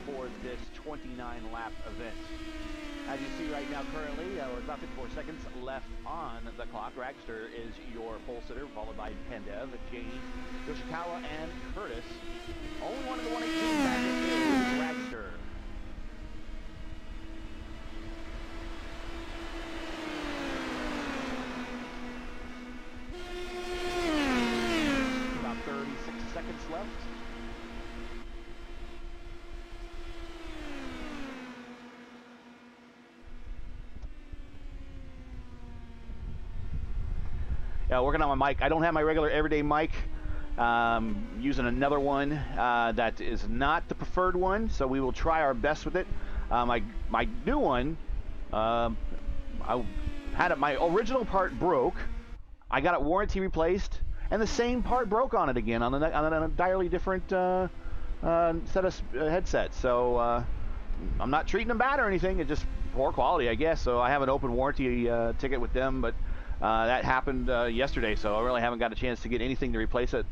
for this 29-lap event. As you see right now currently, with about 54 seconds left on the clock, Ragster is your pole sitter, followed by Pandev, Janie, Yoshikawa, and Curtis. Only one of the 118 packet is Ragster. About 36 seconds left. Yeah, working on my mic. I don't have my regular everyday mic. Using another one that is not the preferred one, so we will try our best with it. My new one, I had it. My original part broke. I got it warranty replaced, and the same part broke on it again on an entirely different set of headsets. So I'm not treating them bad or anything. It's just poor quality, I guess. So I have an open warranty ticket with them, but that happened yesterday, so I really haven't got a chance to get anything to replace it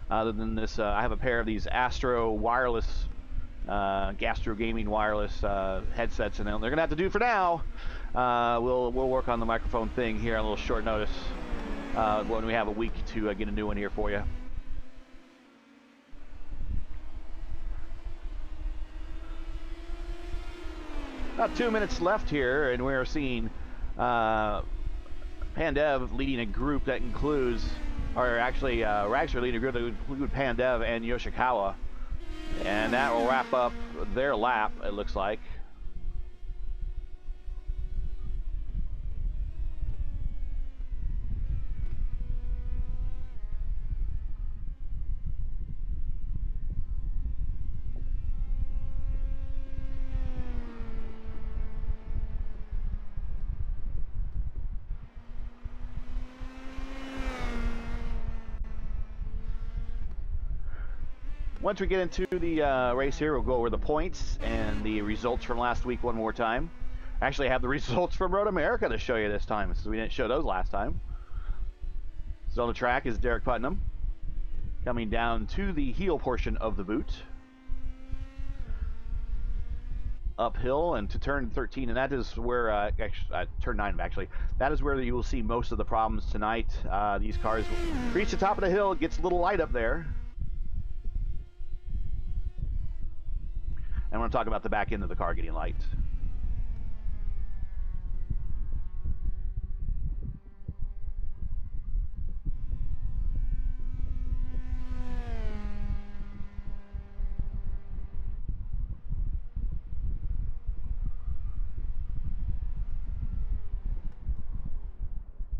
other than this. I have a pair of these Astro wireless, Gastro Gaming wireless headsets, and they're going to have to do for now. We'll work on the microphone thing here on a little short notice when we have a week to get a new one here for you. About 2 minutes left here, and we're seeing Pandev leading a group that includes, or actually Ragster leading a group that would include Pandev and Yoshikawa. And that will wrap up their lap, it looks like. Once we get into the race here, we'll go over the points and the results from last week one more time. Actually, I have the results from Road America to show you this time, since we didn't show those last time. So on the track is Derek Putnam, coming down to the heel portion of the boot. Uphill and to turn 13, and that is where, turn 9 actually, that is where you will see most of the problems tonight. These cars reach the top of the hill, it gets a little light up there. And I want to talk about the back end of the car getting light.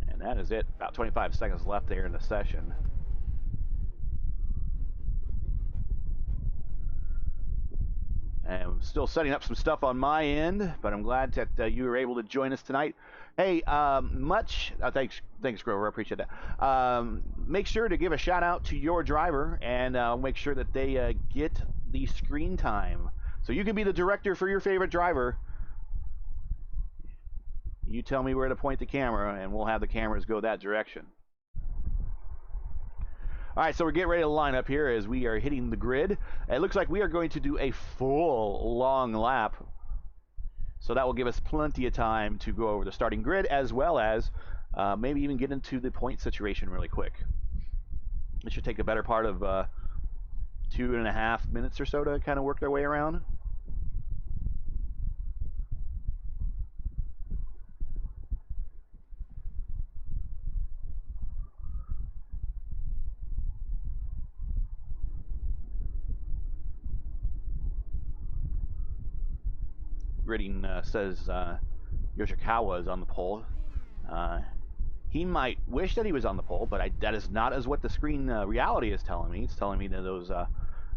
And that is it. About 25 seconds left there in the session. And I'm still setting up some stuff on my end, but I'm glad that you were able to join us tonight. Hey, thanks, Grover. I appreciate that. Make sure to give a shout out to your driver and make sure that they get the screen time. So you can be the director for your favorite driver. You tell me where to point the camera, and we'll have the cameras go that direction. All right, so we're getting ready to line up here as we are hitting the grid. It looks like we are going to do a full long lap. So that will give us plenty of time to go over the starting grid, as well as maybe even get into the point situation really quick. It should take a better part of 2.5 minutes or so to kind of work their way around. Gridding says Yoshikawa is on the pole. He might wish that he was on the pole, but that is not as what the screen reality is telling me. It's telling me that those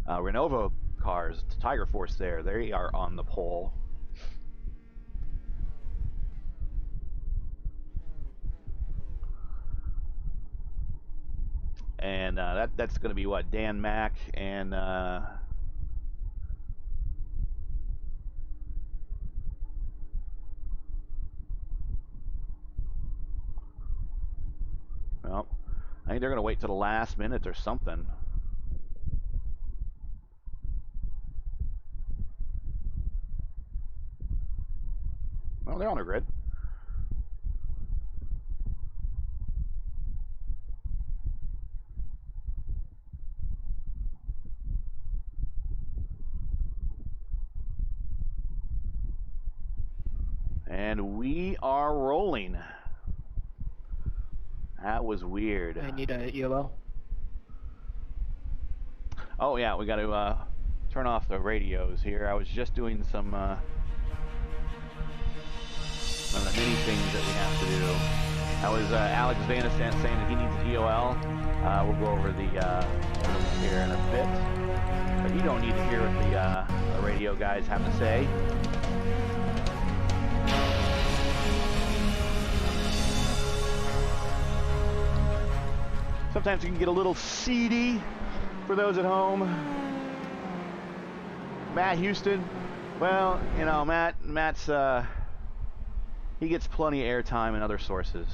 Renovo cars, Tiger Force there, they are on the pole. And that's going to be what, Dan Mack and well, I think they're going to wait till the last minute or something. Oh, they're on a grid. And we are rolling. That was weird. I need a ELO. Oh yeah, we got to turn off the radios here. I was just doing some of the many things that we have to do. That was Alex Vanistant saying that he needs an EOL. We'll go over the here in a bit. But you don't need to hear what the radio guys have to say. Sometimes you can get a little seedy for those at home. Matt Houston, well, you know, Matt's he gets plenty of airtime in other sources.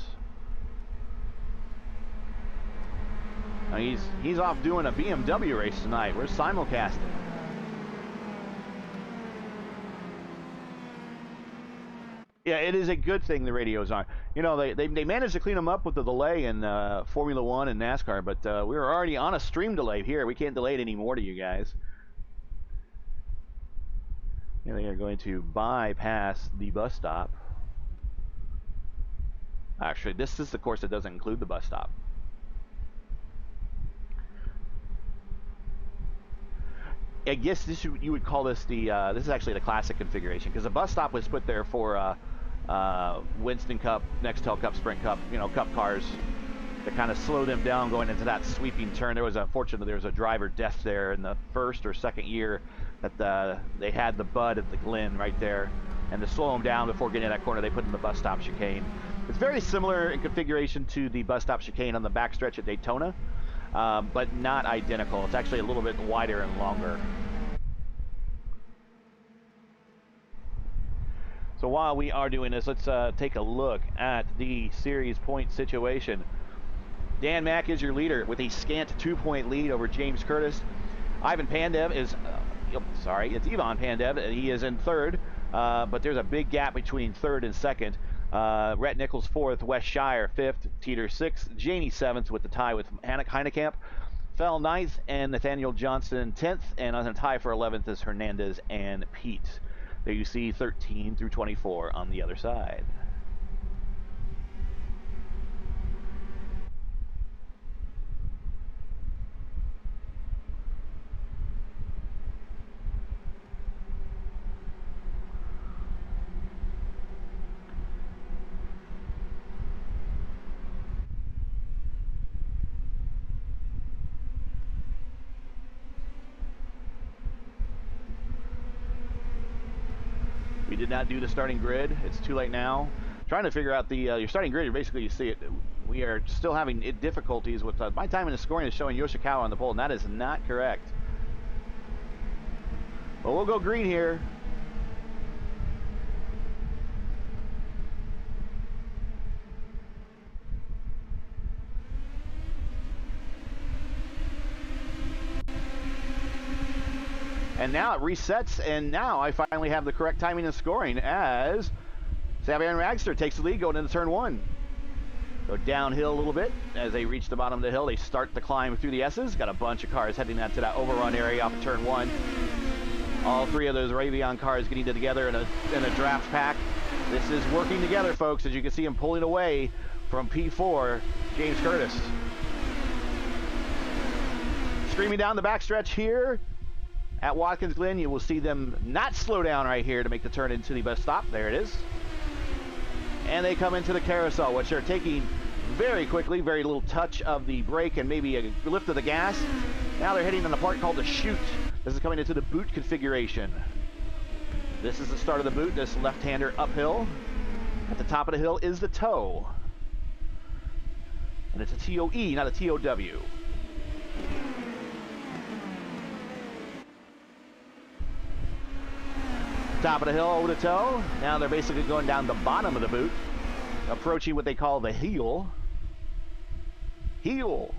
Now he's off doing a BMW race tonight. We're simulcasting. Yeah, it is a good thing the radios aren't. You know, they managed to clean them up with the delay in Formula One and NASCAR, but we were already on a stream delay here. We can't delay it anymore to you guys. Yeah, they are going to bypass the bus stop. Actually, this is the course that doesn't include the bus stop. I guess you would call this the this is actually the classic configuration, because the bus stop was put there for Winston Cup, Nextel Cup, Sprint Cup, you know, Cup cars to kind of slow them down going into that sweeping turn. Unfortunately, there was a driver death there in the first or second year that they had the Bud at the Glen right there, and to slow them down before getting to that corner, they put in the bus stop chicane. It's very similar in configuration to the bus stop chicane on the backstretch at Daytona, but not identical. It's actually a little bit wider and longer. So while we are doing this, let's take a look at the series point situation. Dan Mack is your leader with a scant 2-point lead over James Curtis. Ivan Pandev is, it's Ivan Pandev. He is in third, but there's a big gap between third and second. Rhett Nichols fourth, Wes Shire fifth, Teeter sixth, Jamie seventh with the tie with Heinekamp, Fell ninth, and Nathaniel Johnson 10th, and on a tie for 11th is Hernandez and Pete. There you see 13 through 24 on the other side. We did not do the starting grid. It's too late now. Trying to figure out the your starting grid. Basically, you see it. We are still having difficulties with my time in the scoring is showing Yoshikawa on the pole, and that is not correct. But we'll go green here. And now it resets, and now I finally have the correct timing and scoring as Savion Ragster takes the lead going into turn one. Go downhill a little bit as they reach the bottom of the hill. They start the climb through the S's. Got a bunch of cars heading out to that overrun area off of turn one. All three of those Ravion cars getting together in a draft pack. This is working together, folks, as you can see them pulling away from P4, James Curtis. Screaming down the backstretch here at Watkins Glen, you will see them not slow down right here to make the turn into the bus stop. There it is. And they come into the carousel, which they're taking very quickly. Very little touch of the brake and maybe a lift of the gas. Now they're hitting on the part called the chute. This is coming into the boot configuration. This is the start of the boot. This left-hander uphill. At the top of the hill is the toe. And it's a TOE, not a TOW. Top of the hill over the toe. Now they're basically going down the bottom of the boot, approaching what they call the heel. Heel.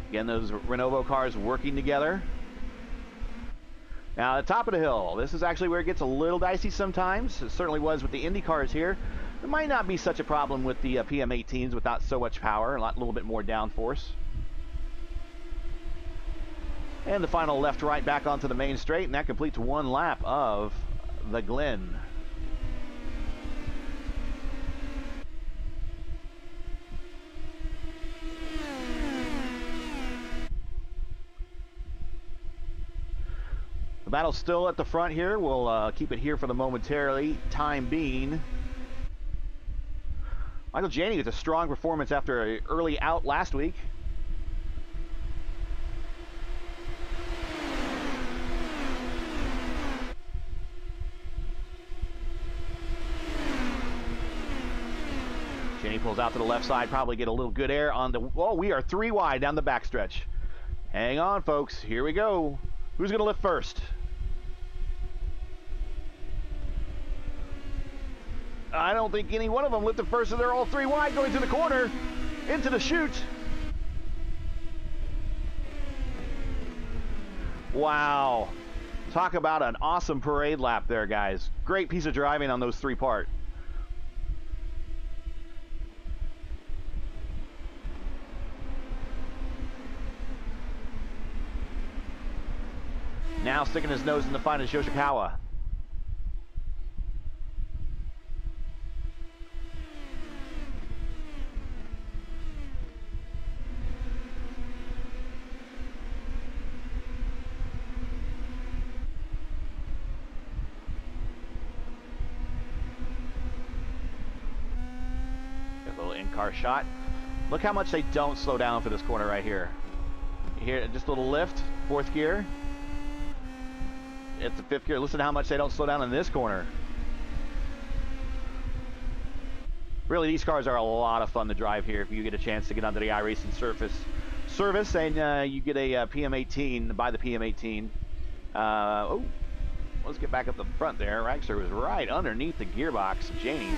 Again, those Renovo cars working together. Now, at the top of the hill, this is actually where it gets a little dicey sometimes. It certainly was with the Indy cars here. There might not be such a problem with the PM18s with not so much power, a little bit more downforce. And the final left-right back onto the main straight, and that completes one lap of the Glen. The battle's still at the front here. We'll keep it here for the momentarily time being. Michael Janney with a strong performance after an early out last week. Janney pulls out to the left side, probably get a little good air on the... Oh, we are 3 wide down the backstretch. Hang on, folks. Here we go. Who's going to lift first? I don't think any one of them lifted first, so they're all 3 wide going to the corner, into the chute. Wow. Talk about an awesome parade lap there, guys. Great piece of driving on those 3 part. Now sticking his nose in the fight is Yoshikawa. A little in-car shot. Look how much they don't slow down for this corner right here. Here, just a little lift, 4th gear. It's the 5th gear. Listen to how much they don't slow down in this corner. Really, these cars are a lot of fun to drive here if you get a chance to get onto the iRacing service and you get a PM18, buy the PM18. Oh, let's get back up the front there. Ragstar was right underneath the gearbox of Janney.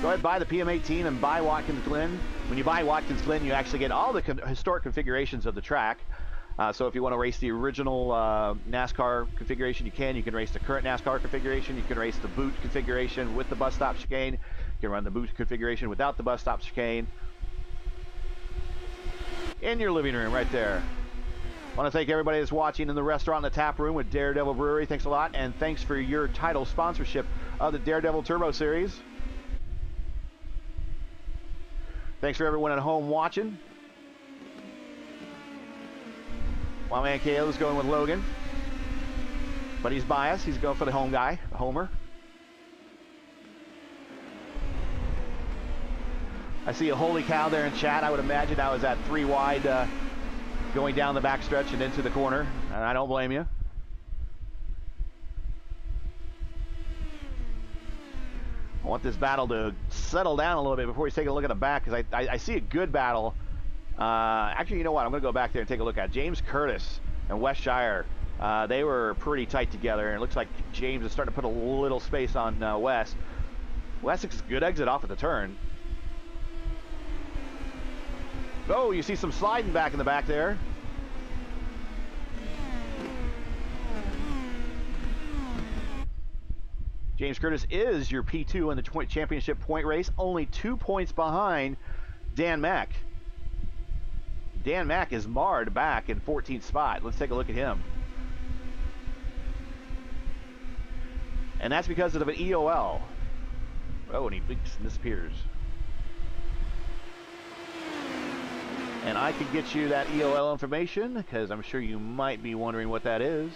Go ahead, buy the PM18 and buy Watkins Glen. When you buy Watkins Glen, you actually get all the historic configurations of the track. So if you want to race the original NASCAR configuration, you can. You can race the current NASCAR configuration. You can race the boot configuration with the bus stop chicane. You can run the boot configuration without the bus stop chicane. In your living room right there. I want to thank everybody that's watching in the restaurant and the tap room with Daredevil Brewery. Thanks a lot, and thanks for your title sponsorship of the Daredevil Turbo Series. Thanks for everyone at home watching. My man Caleb's going with Logan, but he's biased. He's going for the home guy, the homer. I see a holy cow there in chat. I would imagine that was at 3 wide going down the backstretch and into the corner, and I don't blame you. I want this battle to settle down a little bit before we take a look at the back, because I see a good battle. Actually, you know what? I'm going to go back there and take a look at James Curtis and Wes Shire. They were pretty tight together, and it looks like James is starting to put a little space on Wes. Wes is a good exit off at the turn. Oh, you see some sliding back in the back there. James Curtis is your P2 in the championship point race, only 2 points behind Dan Mack. Dan Mack is marred back in 14th spot. Let's take a look at him. And that's because of an EOL. Oh, and he blinks and disappears. And I can get you that EOL information, because I'm sure you might be wondering what that is.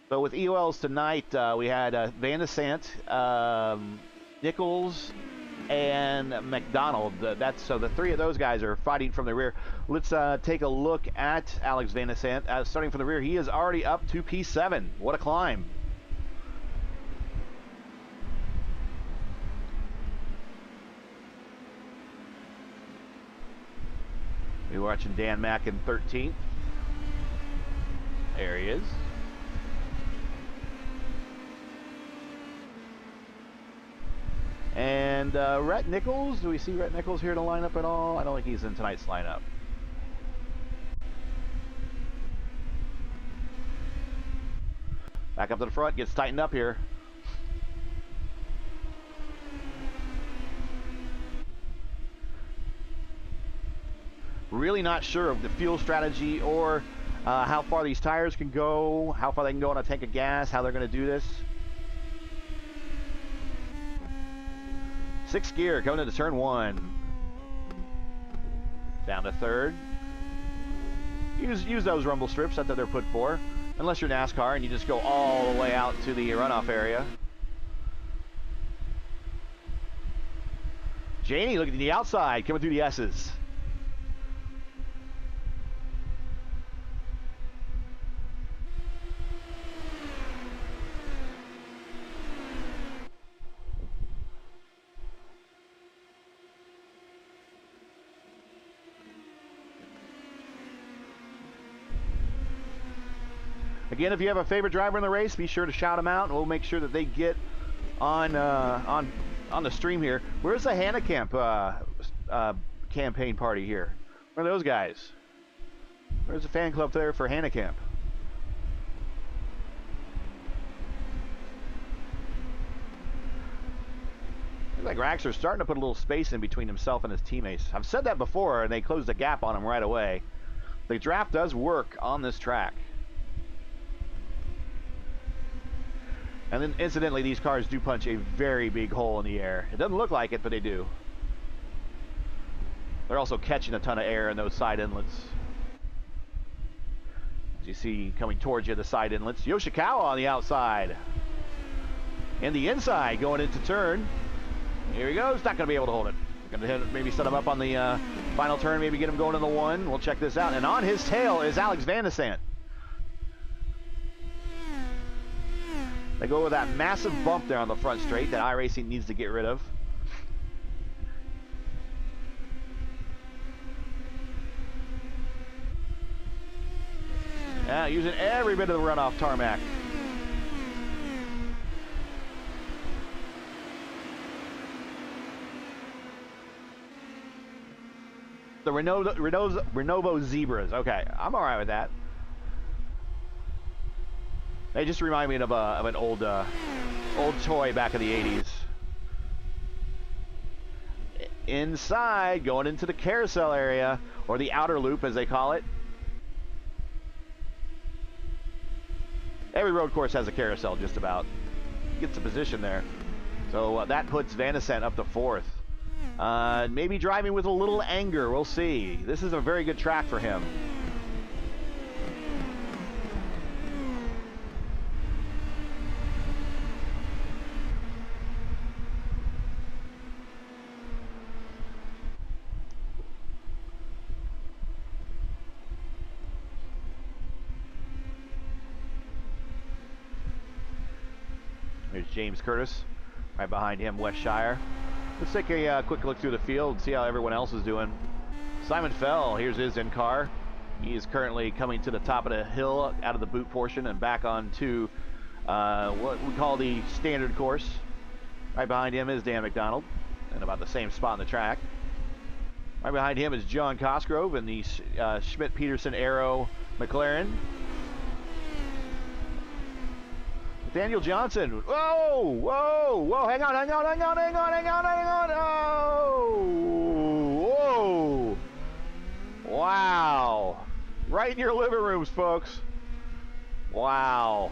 So with EOLs tonight, we had Van de Sant, Nichols, and McDonald. So the 3 of those guys are fighting from the rear. Let's take a look at Alex Van de Sant. Starting from the rear, he is already up to P7. What a climb. We're watching Dan Mack in 13th. There he is. And Rhett Nichols, do we see Rhett Nichols here to line up at all? I don't think he's in tonight's lineup. Back up to the front, gets tightened up here. Really not sure of the fuel strategy or how far these tires can go, how far they can go on a tank of gas, how they're going to do this. Sixth gear coming into turn one. Down to third. Use those rumble strips that they're put for. Unless you're NASCAR and you just go all the way out to the runoff area. Janie looking to the outside, coming through the S's. Again, if you have a favorite driver in the race, be sure to shout them out, and we'll make sure that they get on the stream here. Where's the Hannah-Camp campaign party here? Where are those guys? Where's the fan club there for Hannah-Camp? Looks like Raxer's starting to put a little space in between himself and his teammates. I've said that before, and they closed the gap on him right away. The draft does work on this track. And then, incidentally, these cars do punch a very big hole in the air. It doesn't look like it, but they do. They're also catching a ton of air in those side inlets. As you see, coming towards you, the side inlets. Yoshikawa on the outside. And the inside going into turn. Here he goes. Not going to be able to hold it. Going to maybe set him up on the final turn, maybe get him going in the one. We'll check this out. And on his tail is Alex Van de Sant. They go with that massive bump there on the front straight that iRacing needs to get rid of. Yeah, using every bit of the runoff tarmac. The Renovo Zebras. Okay, I'm all right with that. They just remind me of an old toy back in the 80s. Inside, going into the carousel area, or the outer loop as they call it. Every road course has a carousel just about. Gets a position there. So that puts Van de Sant up to fourth. Maybe driving with a little anger, we'll see. This is a very good track for him. There's James Curtis. Right behind him, Wes Shire. Let's take a quick look through the field and see how everyone else is doing. Simon Fell, here's his in-car. He is currently coming to the top of the hill out of the boot portion and back onto what we call the standard course. Right behind him is Dan McDonald, in about the same spot on the track. Right behind him is John Cosgrove in the Schmidt-Peterson Aero McLaren. Daniel Johnson. Whoa, whoa, whoa. Hang on. Oh, whoa. Wow. Right in your living rooms, folks. Wow.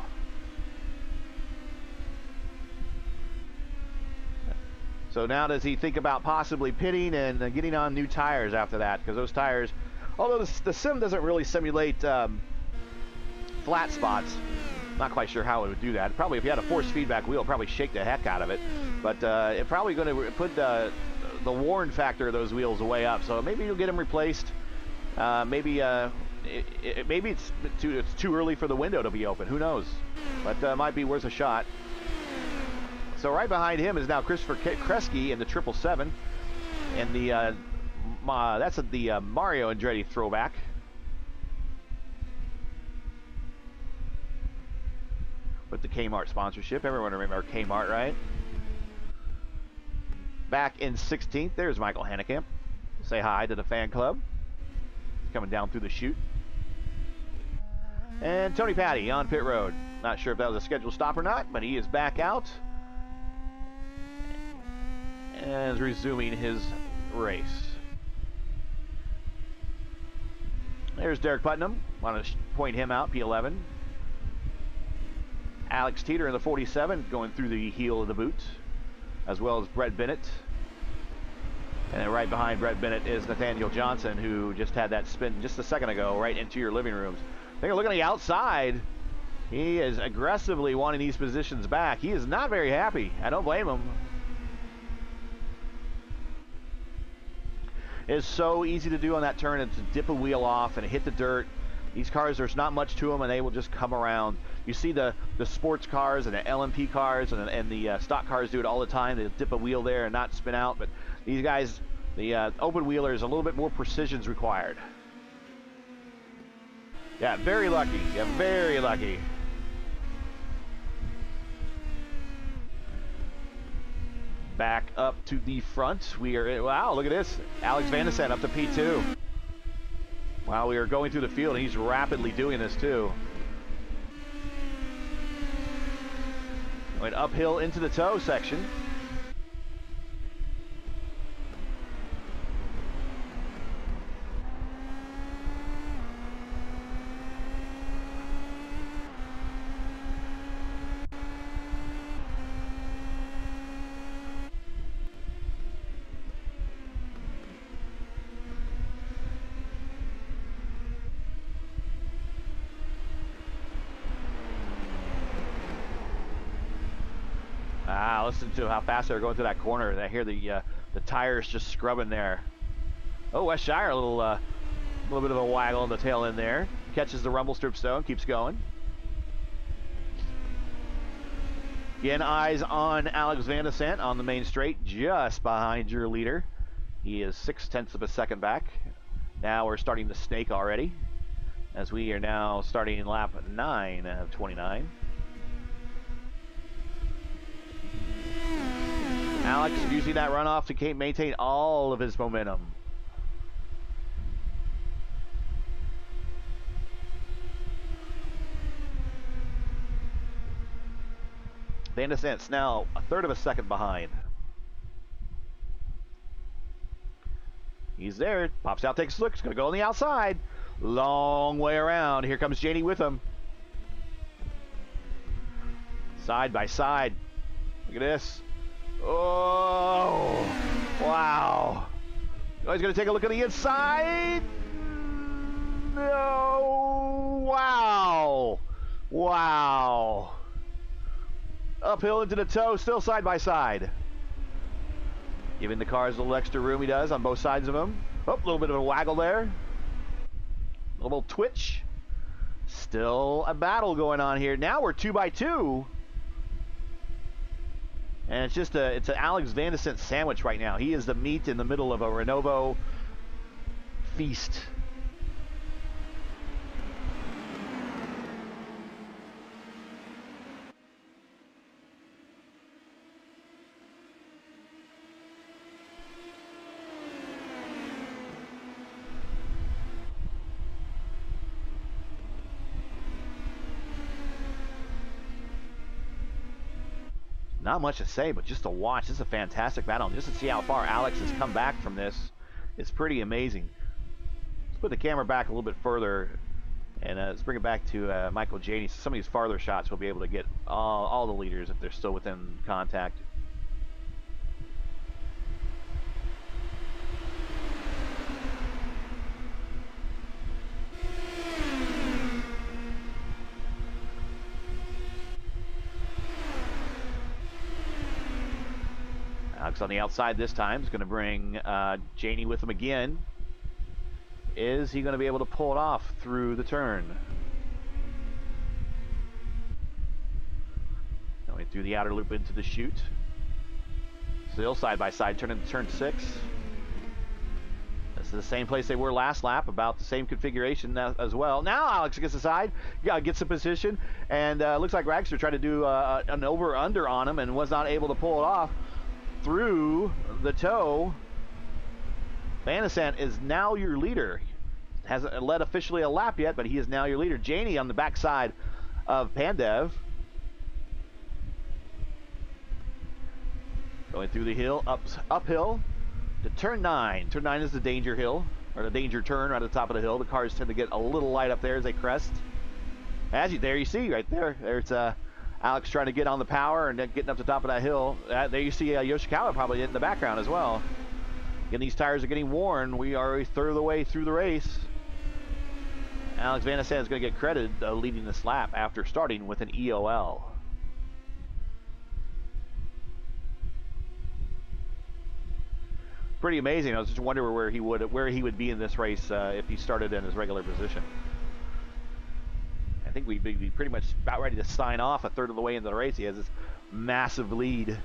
So now does he think about possibly pitting and getting on new tires after that? Because those tires, although the sim doesn't really simulate flat spots, not quite sure how it would do that. Probably if you had a force feedback wheel, probably shake the heck out of it. But it's probably going to put the worn factor of those wheels way up. So maybe you'll get them replaced. Maybe it's too early for the window to be open. Who knows? But might be worth a shot. So right behind him is now Christopher Kresge in the 777, and that's the Mario Andretti throwback. the Kmart sponsorship. Everyone remember Kmart, right? Back in 16th, there's Michael Hannekamp. Say hi to the fan club. Coming down through the chute. And Tony Patty on pit road. Not sure if that was a scheduled stop or not, but he is back out and is resuming his race. There's Derek Putnam. Want to point him out, P11. Alex Teeter in the 47 going through the heel of the boot, as well as Brett Bennett. And then right behind Brett Bennett is Nathaniel Johnson, who just had that spin just a second ago right into your living rooms. Take a look on the outside. He is aggressively wanting these positions back. He is not very happy. I don't blame him. It's so easy to do on that turn and to dip a wheel off and hit the dirt. These cars, there's not much to them, and they will just come around. You see the sports cars and the LMP cars and the stock cars do it all the time. They dip a wheel there and not spin out. But these guys, the open wheelers, a little bit more precision is required. Yeah, very lucky. Yeah, very lucky. Back up to the front. We are, wow, look at this. Alex Van de Sande up to P2. Wow, we are going through the field, and he's rapidly doing this too. Went uphill into the toe section. Listen to how fast they're going through that corner. And I hear the tires just scrubbing there. Oh, West Shire, a little bit of a waggle on the tail end there. Catches the rumble strip stone, keeps going. Again, eyes on Alex Van de Sande on the main straight, just behind your leader. He is 0.6 of a second back. Now we're starting to snake already, as we are now starting lap 9 of 29. Alex using that runoff to maintain all of his momentum. Van de Sande's now 1/3 of a second behind. He's there, pops out, takes a look, he's gonna go on the outside. Long way around. Here comes Janie with him. Side by side. Look at this. Oh, wow. Oh, he's going to take a look at the inside. No, wow. Wow. Uphill into the toe, still side by side. Giving the cars a little extra room, he does, on both sides of him. Oh, a little bit of a waggle there. A little twitch. Still a battle going on here. Now we're 2 by 2. And it's an Alex Van de Sande sandwich right now. He is the meat in the middle of a Renovo feast. Not much to say, but just to watch. This is a fantastic battle. And just to see how far Alex has come back from this is pretty amazing. Let's put the camera back a little bit further, and let's bring it back to Michael Janie. So some of these farther shots we'll be able to get all the leaders if they're still within contact. Alex on the outside this time. He's going to bring Janie with him again. Is he going to be able to pull it off through the turn? Going through the outer loop into the chute. Still side by side, turn into turn 6. As the same place they were last lap, about the same configuration as well. Now Alex gets aside, gets a position, and looks like Ragster tried to do an over-under on him and was not able to pull it off through the toe. Vanasant is now your leader. Hasn't led officially a lap yet, but he is now your leader. Janie on the backside of Pandev. Going through the hill, uphill to turn 9. Turn 9 is the danger hill, or the danger turn right at the top of the hill. The cars tend to get a little light up there as they crest. There you see right there. There's Alex trying to get on the power and then getting up to the top of that hill. There you see Yoshikawa probably in the background as well. Again, these tires are getting worn. We are a third of the way through the race. Alex Vanasant is going to get credit leading this lap after starting with an EOL. Pretty amazing. I was just wondering where he would be in this race if he started in his regular position. I think we'd be pretty much about ready to sign off a third of the way into the race. He has this massive lead.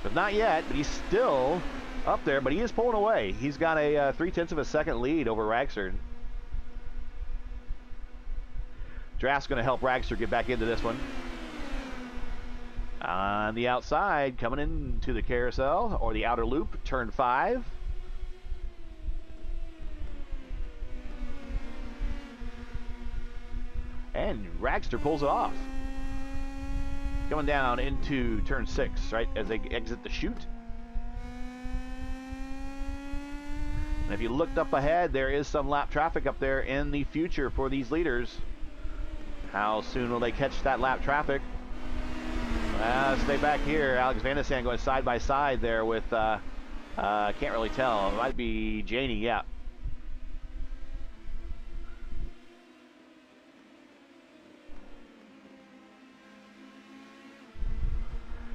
But not yet, but he's still up there, but he is pulling away. He's got a 0.3 of a second lead over Ragster. Draft's going to help Ragster get back into this one. On the outside, coming into the carousel, or the outer loop, turn 5. And Ragster pulls it off. Coming down into turn 6, right, as they exit the chute. And if you looked up ahead, there is some lap traffic up there in the future for these leaders. How soon will they catch that lap traffic? Stay back here. Alex Vanasant going side by side there with, can't really tell. It might be Janie, yeah.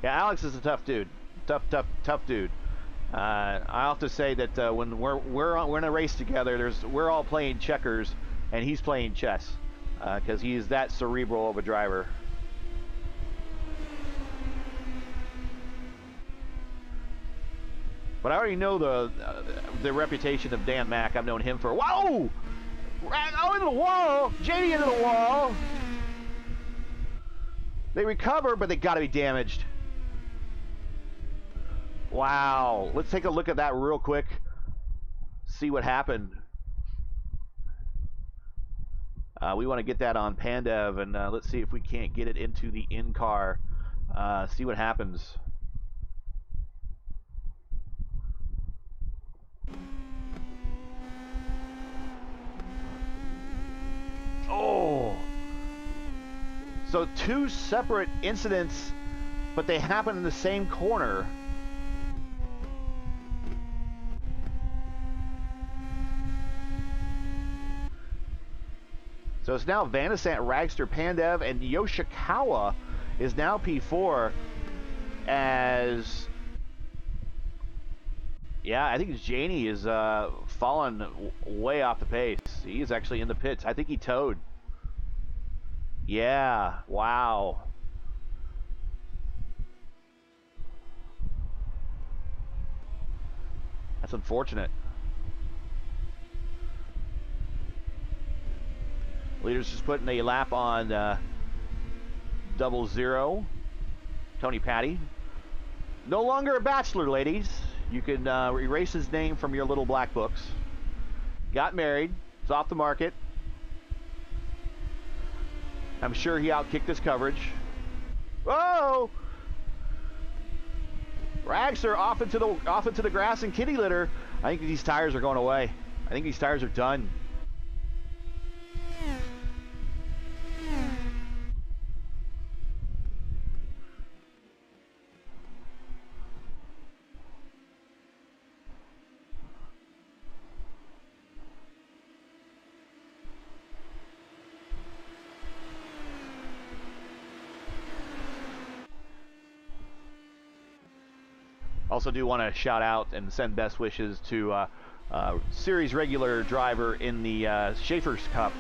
Yeah, Alex is a tough dude. Tough dude. I have to say that when we're in a race together, we're all playing checkers, and he's playing chess, because he's that cerebral of a driver. But I already know the reputation of Dan Mack. I've known him for, whoa! Oh, into the wall! Janie into the wall! They recover, but they gotta be damaged. Wow. Let's take a look at that real quick. See what happened. We want to get that on Pandev, and let's see if we can't get it into the in-car. See what happens. Oh! So 2 separate incidents, but they happen in the same corner. So it's now Vanasant, Ragster, Pandev, and Yoshikawa is now P4 as... Yeah, I think Janie is fallen way off the pace. He's actually in the pits. I think he towed. Yeah, wow. That's unfortunate. Leaders just putting a lap on 00. Tony Patty. No longer a bachelor, ladies. You can erase his name from your little black books. Got married. It's off the market. I'm sure he outkicked his coverage. Whoa! Ragster off into the grass and kitty litter. I think these tires are going away. I think these tires are done. Also do want to shout out and send best wishes to series regular driver in the Schaefer's Cup.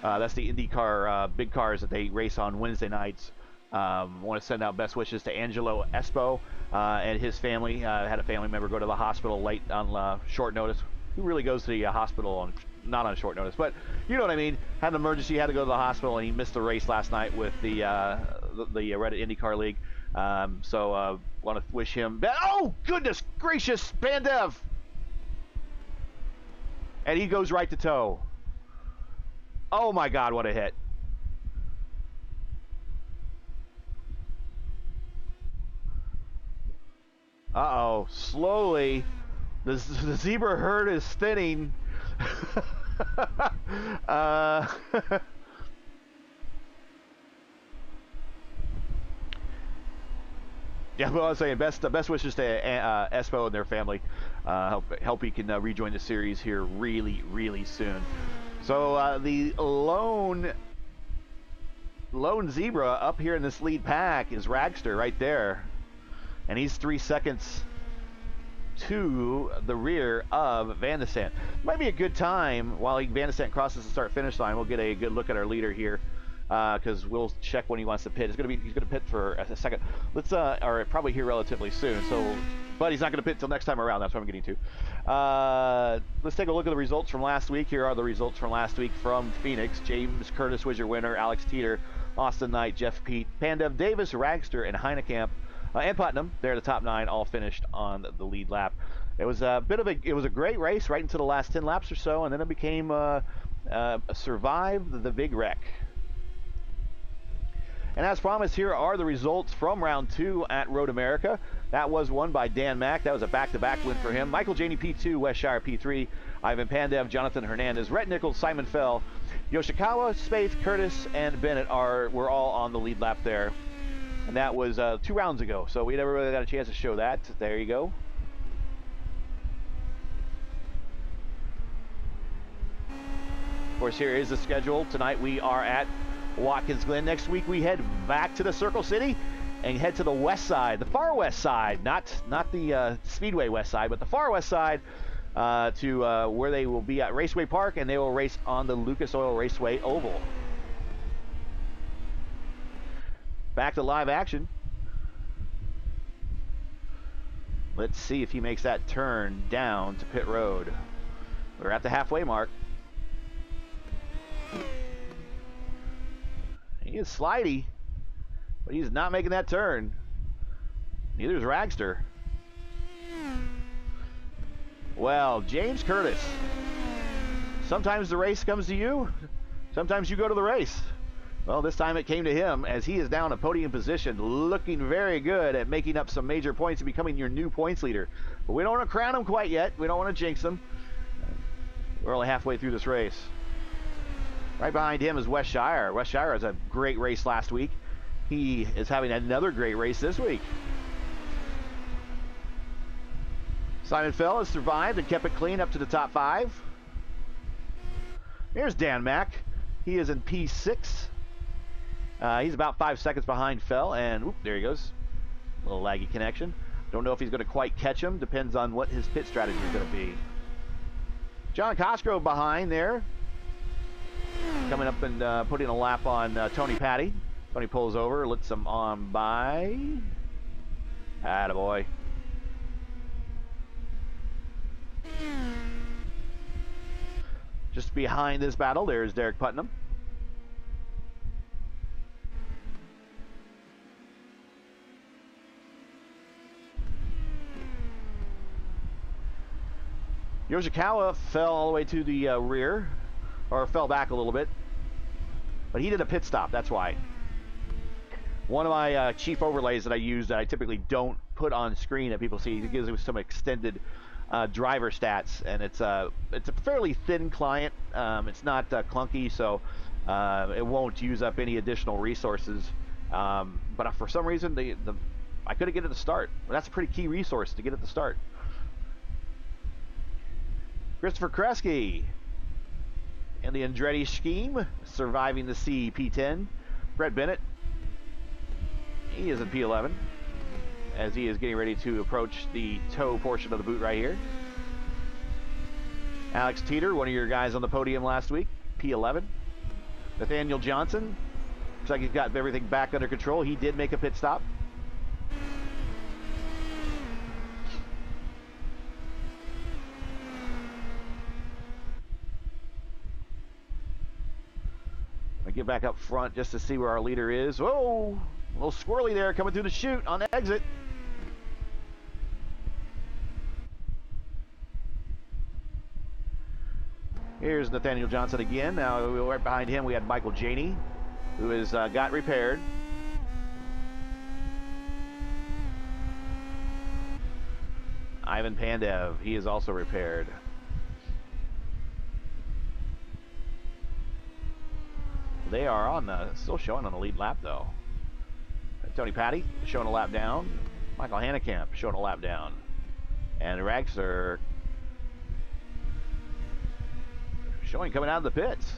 That's the IndyCar big cars that they race on Wednesday nights. Want to send out best wishes to Angelo Espo and his family. Had a family member go to the hospital late on short notice. who really goes to the hospital on not on short notice, but you know what I mean. Had an emergency, had to go to the hospital, and he missed the race last night with the Reddit IndyCar League. So want to wish him. Oh goodness gracious, Pandev! And he goes right to toe. Oh my God, what a hit! Uh-oh, slowly, the zebra herd is thinning. Yeah, well, I was saying best wishes to Espo and their family. Hope he can rejoin the series here really soon. So the lone zebra up here in this lead pack is Ragster right there, and he's 3 seconds to the rear of Van de Sant. Might be a good time while Van de Sant crosses the start-finish line. We'll get a good look at our leader here, because we'll check when he wants to pit. He's going to pit for a second. Let's or probably here relatively soon. So, but he's not going to pit until next time around. That's what I'm getting to. Let's take a look at the results from last week. Here are the results from last week from Phoenix. James Curtis was your winner. Alex Teeter, Austin Knight, Jeff Pete, Pandev Davis, Ragster, and Heinekamp. And Putnam, they're the top 9, all finished on the lead lap. It was a great race right into the last 10 laps or so, and then it became survive the big wreck. And as promised, here are the results from round 2 at Road America. That was won by Dan Mack. That was a back-to-back win for him. Michael Janey P2, Westshire P3, Ivan Pandev, Jonathan Hernandez, Rhett Nichols, Simon Fell, Yoshikawa, Spaeth, Curtis, and Bennett were all on the lead lap there. And that was 2 rounds ago, so we never really got a chance to show that. There you go. Of course, here is the schedule. Tonight we are at Watkins Glen. Next week we head back to the Circle City and head to the west side, the far west side, not the Speedway west side, but the far west side, to where they will be at Raceway Park, and they will race on the Lucas Oil Raceway Oval. Back to live action. Let's see if he makes that turn down to pit road. We're at the halfway mark. He is slidey, but he's not making that turn. Neither is Ragster. Well, James Curtis. Sometimes the race comes to you. Sometimes you go to the race. Well, this time it came to him, as he is down a podium position, looking very good at making up some major points and becoming your new points leader. But we don't want to crown him quite yet. We don't want to jinx him. We're only halfway through this race. Right behind him is Westshire. Westshire has a great race last week. He is having another great race this week. Simon Fell has survived and kept it clean up to the top 5. Here's Dan Mack. He is in P6. He's about 5 seconds behind Fell, and whoop, there he goes. A little laggy connection. Don't know if he's going to quite catch him. Depends on what his pit strategy is going to be. John Cosgrove behind there. Coming up and putting a lap on Tony Patty. Tony pulls over, lets him on by. Attaboy. Just behind this battle, there's Derek Putnam. Yoshikawa fell all the way to the rear, or fell back a little bit, but he did a pit stop, that's why. One of my chief overlays that I use that I typically don't put on screen that people see, it gives them some extended driver stats, and it's a fairly thin client. It's not clunky, so it won't use up any additional resources. But for some reason, I couldn't get it to start. Well, that's a pretty key resource to get it to start. Christopher Kresge in the Andretti scheme, surviving the P10. Brett Bennett, he is in P11 as he is getting ready to approach the toe portion of the boot right here. Alex Teeter, one of your guys on the podium last week, P11. Nathaniel Johnson, looks like he's got everything back under control. He did make a pit stop. I get back up front just to see where our leader is. Whoa, a little squirrely there coming through the chute on the exit. Here's Nathaniel Johnson again. Now right behind him we had Michael Janey, who has got repaired. Ivan Pandev, he is also repaired. They are on the, still showing on the lead lap though. Tony Patty showing a lap down. Michael Hannekamp showing a lap down. And Ragster showing coming out of the pits.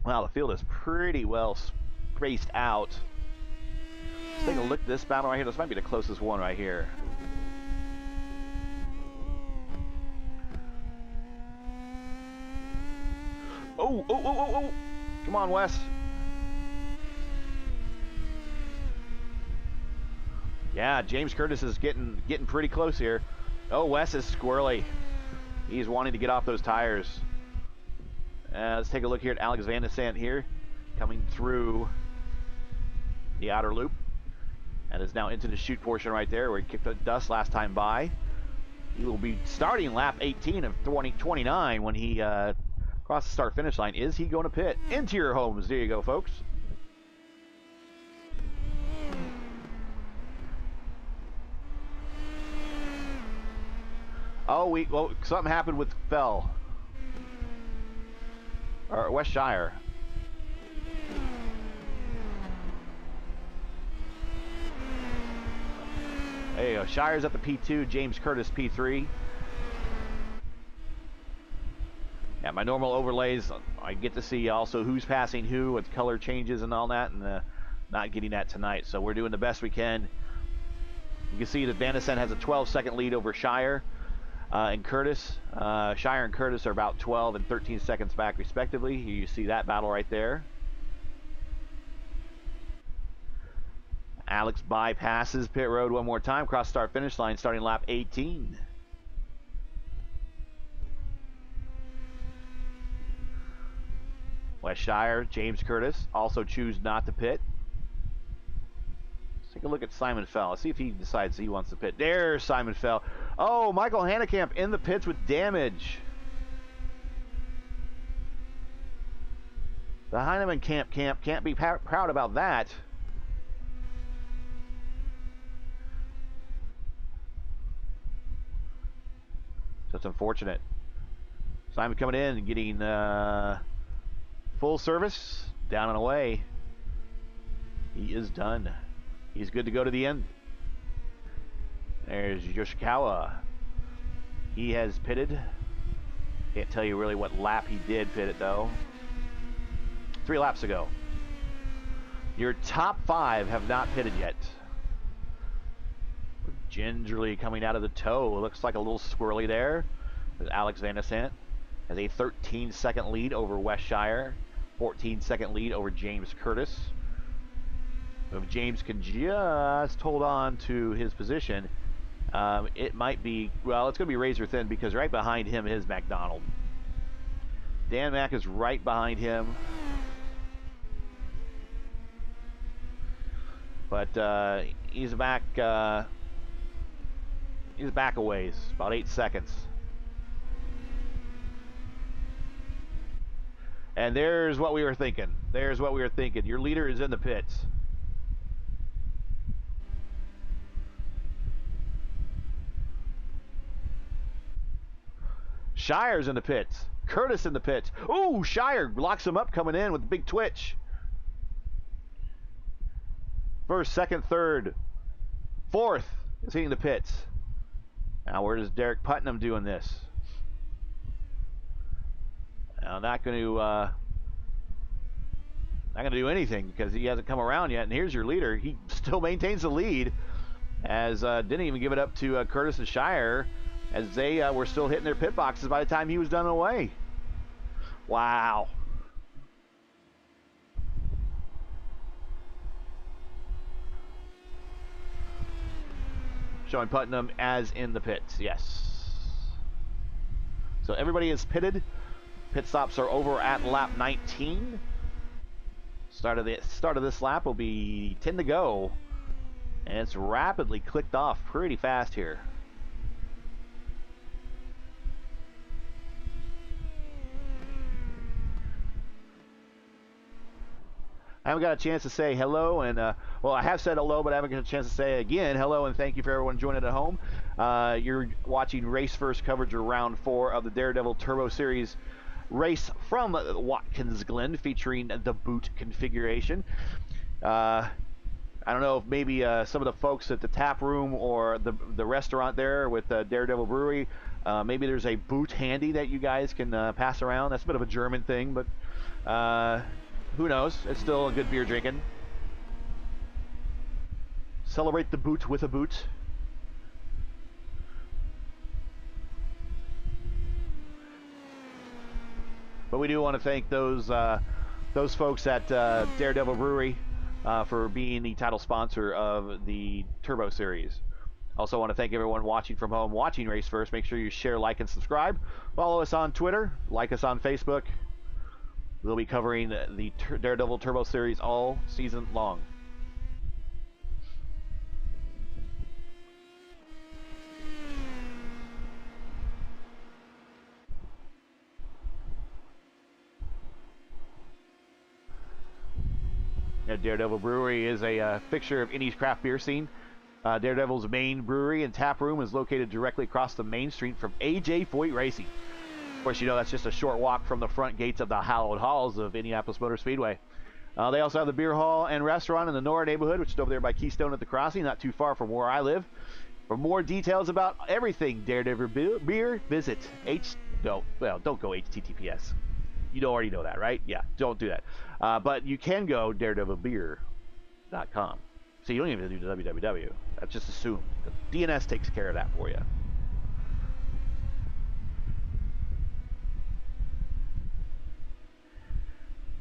Wow, the field is pretty well spaced out. Let's take a look at this battle right here. This might be the closest one right here. Oh. Come on, Wes. Yeah, James Curtis is getting pretty close here. Oh, Wes is squirrely. He's wanting to get off those tires. Let's take a look here at Alex Van de Sant here, coming through the outer loop, and is now into the chute portion right there where he kicked the dust last time by. He will be starting lap 18 of 2029 when he crosses the start-finish line. Is he going to pit? Into your homes. There you go, folks. Oh, well, something happened with Fell. Or West Shire. There you go. Shire's at the P2, James Curtis P3. Yeah, my normal overlays, I get to see also who's passing who with color changes and all that, and not getting that tonight. So we're doing the best we can. You can see that Van de Sant has a 12-second lead over Shire. And Curtis, Shire and Curtis are about 12 and 13 seconds back respectively. You see that battle right there. Alex bypasses pit road one more time, cross start finish line, starting lap 18. West Shire, James Curtis also choose not to pit. Let's take a look at Simon Fell. Let's see if he decides he wants to pit. There's Simon Fell. Oh, Michael Hannekamp in the pits with damage. The Heinemann camp can't be proud about that. That's unfortunate. Simon coming in and getting full service, down and away. He is done. He's good to go to the end. There's Yoshikawa. He has pitted. Can't tell you really what lap he did pit it though. 3 laps ago. Your top 5 have not pitted yet. Gingerly coming out of the toe. Looks like a little squirrely there. Alex Van de Sant has a 13-second lead over West Shire. 14-second lead over James Curtis. If James can just hold on to his position, it might be, well, it's going to be razor thin because right behind him is McDonald. Dan Mack is right behind him. But he's back a ways, about 8 seconds. And there's what we were thinking. There's what we were thinking. Your leader is in the pits. Shire's in the pits. Curtis in the pits. Ooh, Shire locks him up coming in with a big twitch. First, second, third, fourth is hitting the pits. Now where does Derek Putnam doing this? Now not going to do anything because he hasn't come around yet. And here's your leader. He still maintains the lead. as didn't even give it up to Curtis and Shire, as they were still hitting their pit boxes by the time he was done away. Wow. Showing Putnam as in the pits, yes. So everybody is pitted. Pit stops are over at lap 19. Start of this lap will be 10 to go. And it's rapidly clicked off pretty fast here. I haven't got a chance to say hello, and well, I have said hello, but I haven't got a chance to say again hello, and thank you for everyone joining at home. You're watching Race First coverage of round 4 of the Daredevil Turbo Series race from Watkins, Glen, featuring the boot configuration. I don't know if maybe some of the folks at the tap room or the restaurant there with Daredevil Brewery, maybe there's a boot handy that you guys can pass around. That's a bit of a German thing, but who knows? It's still a good beer drinking. Celebrate the boot with a boot. But we do want to thank those folks at Daredevil Brewery for being the title sponsor of the Turbo Series. Also want to thank everyone watching from home, watching Race First. Make sure you share, like, and subscribe. Follow us on Twitter. Like us on Facebook. We'll be covering the Daredevil Turbo Series all season long. Daredevil Brewery is a fixture of Indy's craft beer scene. Daredevil's main brewery and tap room is located directly across the main street from AJ Foyt Racing. Of course, you know that's just a short walk from the front gates of the hallowed halls of Indianapolis Motor Speedway. They also have the beer hall and restaurant in the Nora neighborhood, which is over there by Keystone at the Crossing, not too far from where I live. For more details about everything Daredevil beer, visit don't go HTTPS. You already know that, right? Yeah, don't do that. But you can go daredevilbeer.com. So you don't even do www. That's just assumed. The DNS takes care of that for you.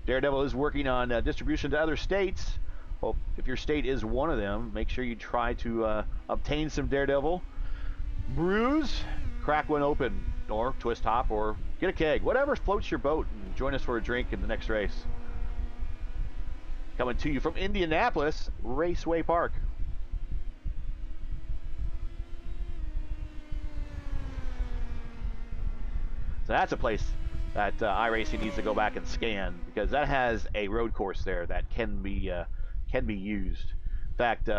Daredevil is working on distribution to other states. Well, if your state is one of them, make sure you try to obtain some Daredevil brews, crack one open, or twist top, or get a keg. Whatever floats your boat, and join us for a drink in the next race. Coming to you from Indianapolis, Raceway Park. So that's a place that iRacing needs to go back and scan, because that has a road course there that can be used. In fact,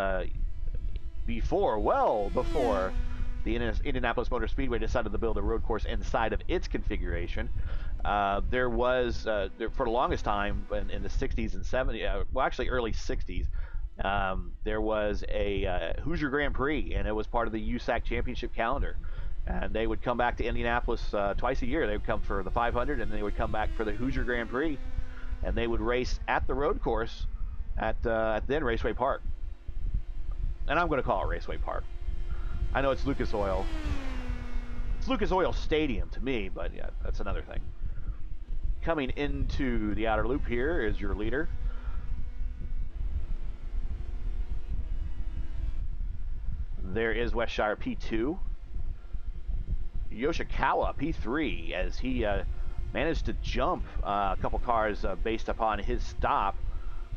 before the Indianapolis Motor Speedway decided to build a road course inside of its configuration, there was for the longest time in the 60s and 70s, well, actually early 60s, there was a Hoosier Grand Prix, and it was part of the USAC Championship calendar. And they would come back to Indianapolis twice a year. They would come for the 500, and they would come back for the Hoosier Grand Prix, and they would race at the road course at then Raceway Park. And I'm going to call it Raceway Park. I know it's Lucas Oil. It's Lucas Oil Stadium to me, but yeah, that's another thing. Coming into the outer loop here is your leader. There is Westshire P2. Yoshikawa P3, as he managed to jump a couple cars based upon his stop.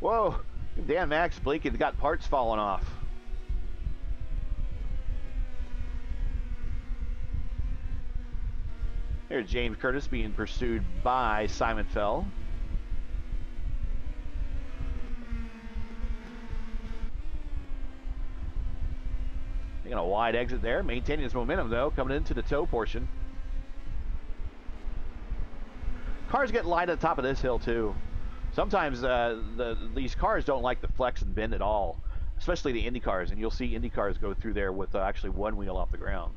Whoa, Dan Max blinking, got parts falling off. There's James Curtis being pursued by Simon Fell. Taking a wide exit there, maintaining his momentum though, coming into the toe portion. Cars get light at the top of this hill too. Sometimes these cars don't like the flex and bend at all, especially the Indy cars, and you'll see Indy cars go through there with actually one wheel off the ground.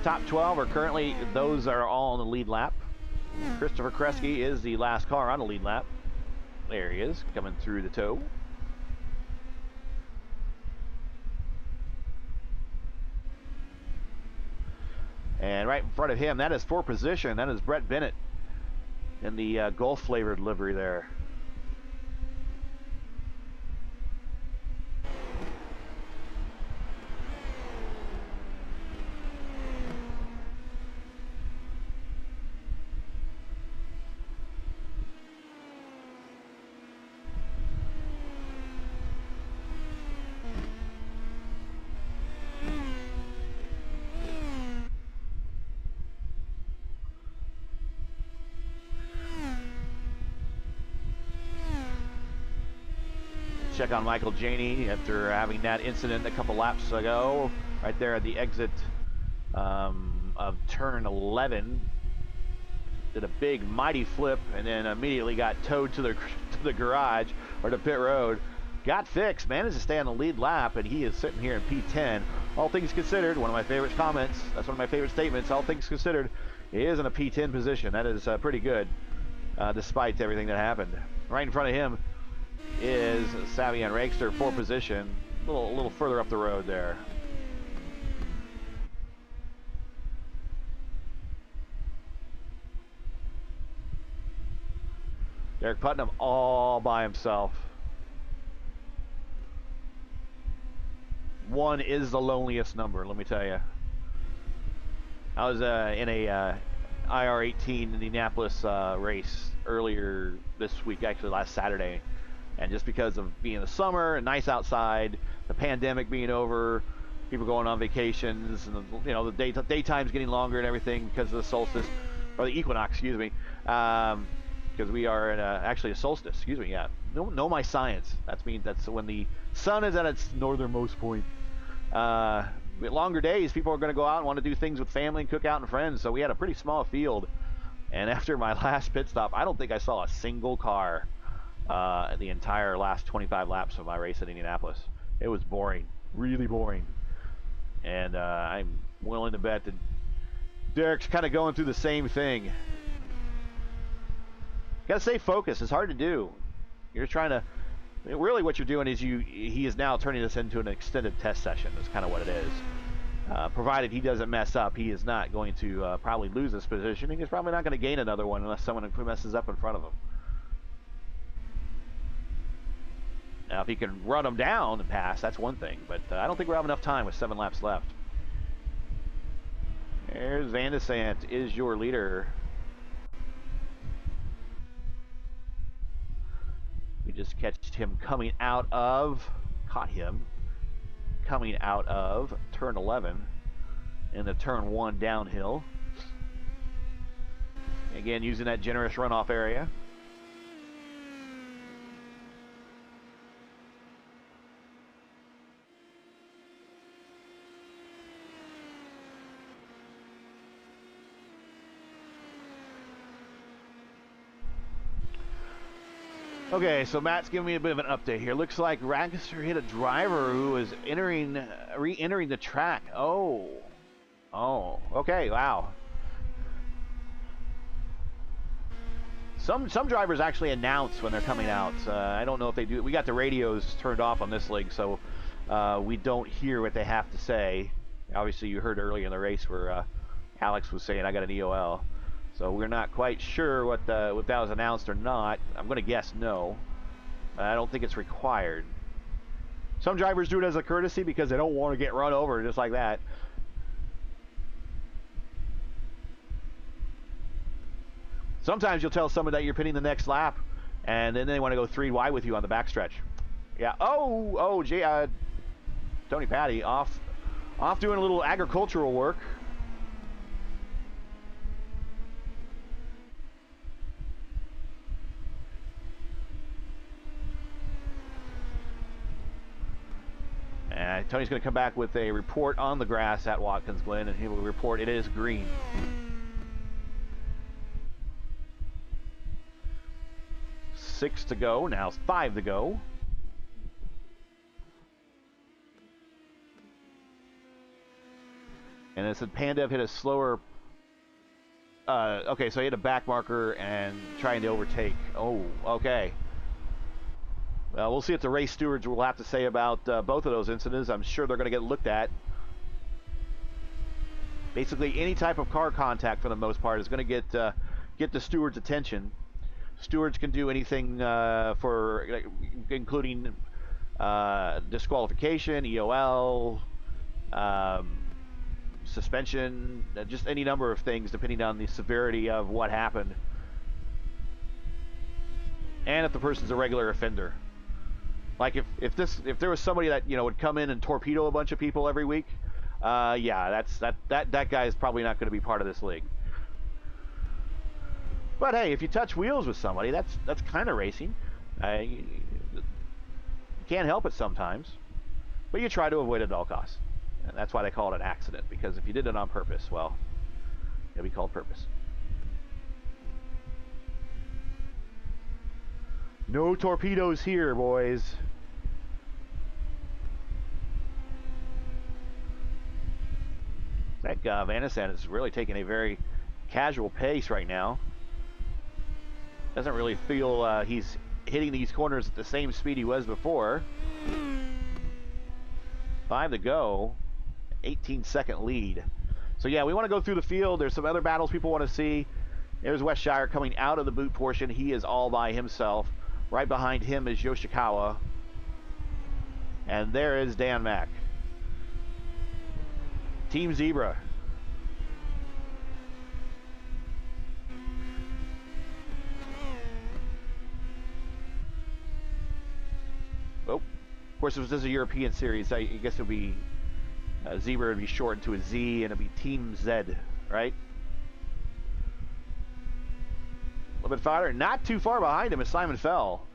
top 12 are currently, those are all on the lead lap. Christopher Kresge is the last car on the lead lap. There he is, coming through the toe. And right in front of him, that is for position. That is Brett Bennett in the Gulf flavored livery there. Check on Michael Janey after having that incident a couple laps ago, right there at the exit of turn 11. Did a big mighty flip and then immediately got towed to the garage or to pit road. Got fixed, managed to stay on the lead lap, and he is sitting here in P10. All things considered, one of my favorite comments, that's one of my favorite statements, all things considered, he is in a P10 position. That is pretty good, despite everything that happened. Right in front of him is Savian Rakester for position, a little further up the road there. Derek Putnam all by himself. One is the loneliest number, let me tell you. I was in a IR18 Indianapolis race earlier this week, actually last Saturday. And just because of being the summer and nice outside, the pandemic being over, people going on vacations, and the daytime's getting longer and everything because of the solstice, or the equinox, excuse me, because we are in actually a solstice, excuse me, yeah. Know my science. That's when the sun is at its northernmost point. With longer days, people are going to go out and want to do things with family and cook out and friends. So we had a pretty small field, and after my last pit stop, I don't think I saw a single car. The entire last 25 laps of my race at Indianapolis. It was boring, really boring. And I'm willing to bet that Derek's kind of going through the same thing. Got to stay focused. It's hard to do. You're trying to, really what you're doing is he is now turning this into an extended test session. That's kind of what it is. Provided he doesn't mess up, he is not going to probably lose this position. He's probably not going to gain another one unless someone messes up in front of him. Now, if he can run them down and pass, that's one thing. But I don't think we'll have enough time with 7 laps left. There's Van de Sant is your leader. We just caught him coming out of turn 11 in the turn 1 downhill. Again, using that generous runoff area. Okay, so Matt's giving me a bit of an update here. Looks like Ragster hit a driver who was re-entering the track. Oh, okay, wow. Some drivers actually announce when they're coming out. I don't know if they do. We got the radios turned off on this league, so we don't hear what they have to say. Obviously, you heard earlier in the race where Alex was saying, I got an EOL. So we're not quite sure what that was announced or not. I'm going to guess no. I don't think it's required. Some drivers do it as a courtesy because they don't want to get run over just like that. Sometimes you'll tell someone that you're pitting the next lap, and then they want to go 3 wide with you on the backstretch. Yeah. Tony Patty off doing a little agricultural work. Tony's going to come back with a report on the grass at Watkins, Glen, and he will report it is green. Six to go, now 5 to go. And it said Pandev hit a slower. Okay, so he hit a back marker and trying to overtake. Oh, okay. Well, we'll see what the race stewards will have to say about both of those incidents. I'm sure they're going to get looked at. Basically, any type of car contact, for the most part, is going to get the steward's attention. Stewards can do anything for, including disqualification, EOL, suspension, just any number of things depending on the severity of what happened, and if the person's a regular offender. Like if there was somebody that would come in and torpedo a bunch of people every week, yeah, that guy is probably not going to be part of this league. But hey, if you touch wheels with somebody, that's kind of racing. You can't help it sometimes, but you try to avoid it at all costs. And that's why they call it an accident, because if you did it on purpose, well, it'll be called purpose. No torpedoes here, boys. That Vanasan is really taking a very casual pace right now. Doesn't really feel he's hitting these corners at the same speed he was before. 5 to go. 18-second lead. So yeah, we want to go through the field. There's some other battles people want to see. There's Westshire coming out of the boot portion. He is all by himself. Right behind him is Yoshikawa. And there is Dan Mack. Team Zebra. Oh, of course, if this is a European series, I guess it would be Zebra would be shortened to a Z, and it'd be Team Z, right? A little bit farther. Not too far behind him is Simon Fell.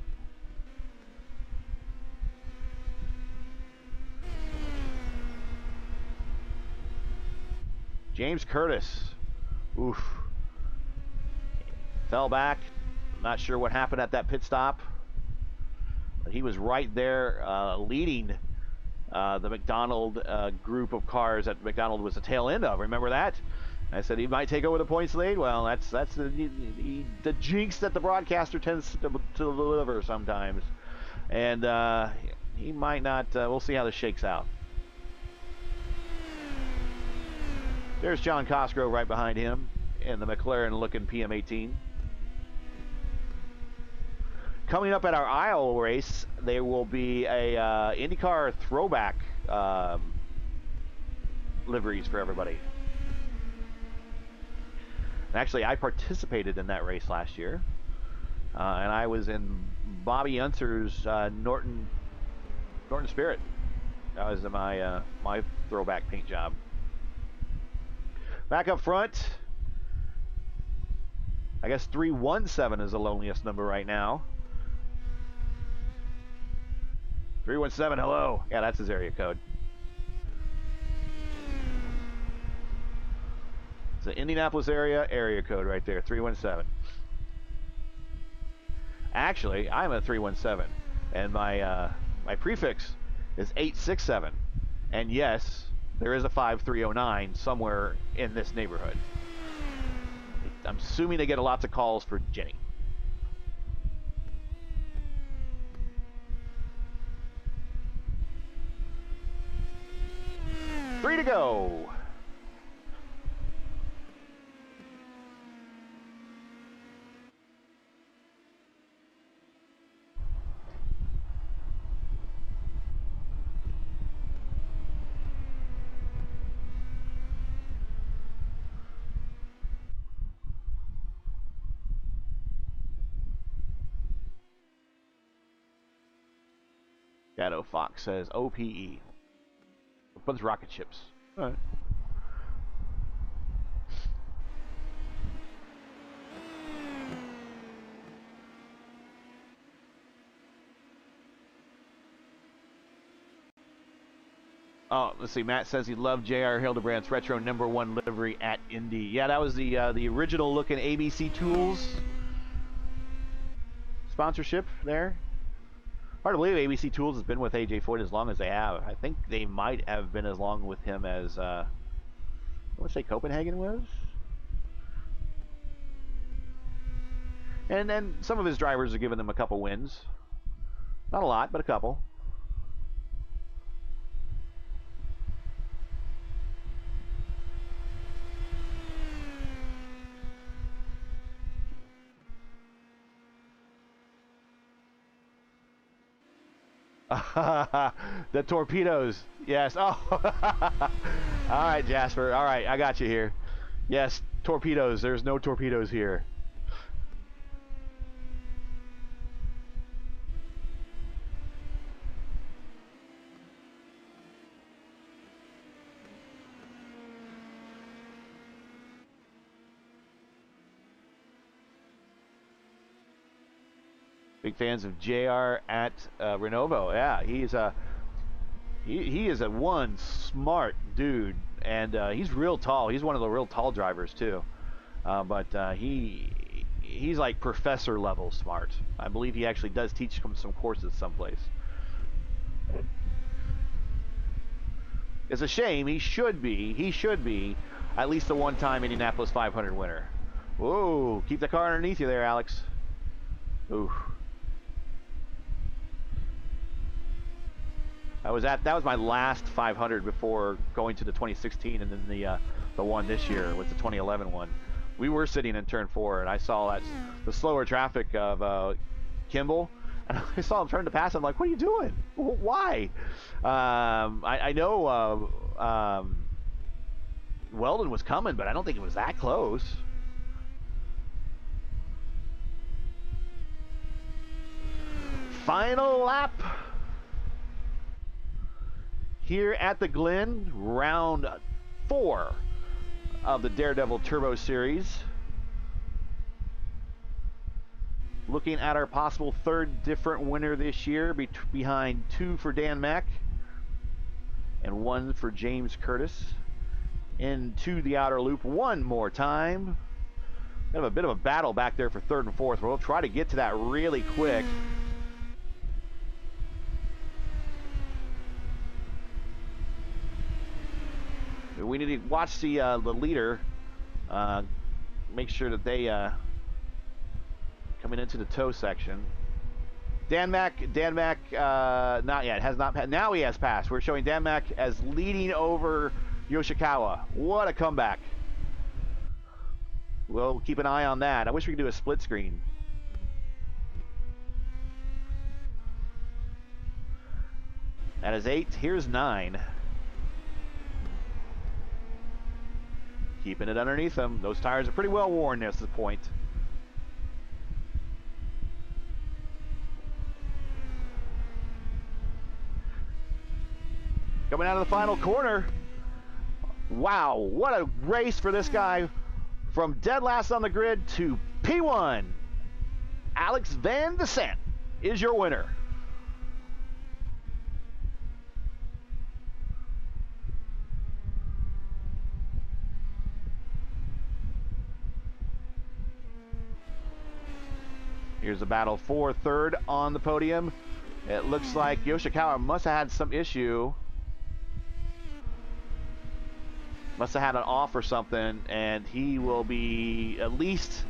James Curtis. Oof. Fell back. Not sure what happened at that pit stop. But he was right there leading the McDonald group of cars that McDonald was the tail end of. Remember that? I said he might take over the points lead. Well, that's the jinx that the broadcaster tends to deliver sometimes. And he might not. We'll see how this shakes out. There's John Cosgrove right behind him in the McLaren-looking PM18. Coming up at our Isle race, there will be a IndyCar throwback liveries for everybody. And actually, I participated in that race last year, and I was in Bobby Unser's Norton Spirit. That was my my throwback paint job. Back up front, I guess 317 is the loneliest number right now. 317, hello. Yeah, that's his area code. It's the Indianapolis area code right there, 317. Actually, I'm a 317, and my my prefix is 867. And yes, there is a 5309 somewhere in this neighborhood. I'm assuming they get lots of calls for Jenny. Three to go. Shadow Fox says OPE. A bunch of rocket ships. All right. Oh, let's see. Matt says he loved J.R. Hildebrandt's retro #1 livery at Indy. Yeah, that was the original looking ABC Tools sponsorship there. Hard to believe ABC Tools has been with AJ Foyt as long as they have. I think they might have been as long with him as I want to say Copenhagen was. And then some of his drivers are giving him a couple wins. Not a lot, but a couple. The torpedoes. Yes. Oh. All right, Jasper. All right, I got you here. Yes, torpedoes. There's no torpedoes here. Big fans of JR at Renovo. Yeah, he is a one smart dude, and he's real tall. He's one of the real tall drivers too. But he's like professor level smart. I believe he actually does teach some courses someplace. It's a shame. He should be at least a one-time Indianapolis 500 winner. Whoa, keep the car underneath you there, Alex. Ooh. That was my last 500 before going to the 2016, and then the one this year was the 2011 one. We were sitting in turn 4, and I saw the slower traffic of Kimball, and I saw him turn to pass. I'm like, "What are you doing? Why?" I know Weldon was coming, but I don't think it was that close. Final lap here at the Glen, round 4 of the Daredevil Turbo Series. Looking at our possible third different winner this year, behind 2 for Dan Mack and 1 for James Curtis. Into the outer loop one more time. Kind of a bit of a battle back there for 3rd and 4th. We'll try to get to that really quick. We need to watch the leader. Make sure that they coming into the tow section. Dan Mack, not yet, has not. Now he has passed. We're showing Dan Mack as leading over Yoshikawa. What a comeback! We'll keep an eye on that. I wish we could do a split screen. That is 8. Here's 9. Keeping it underneath them. Those tires are pretty well worn at this point. Coming out of the final corner. Wow, what a race for this guy. From dead last on the grid to P1. Alex Van Descent is your winner. Here's a battle for 3rd on the podium. It looks like Yoshikawa must have had some issue. Must have had an off or something, and he will be at least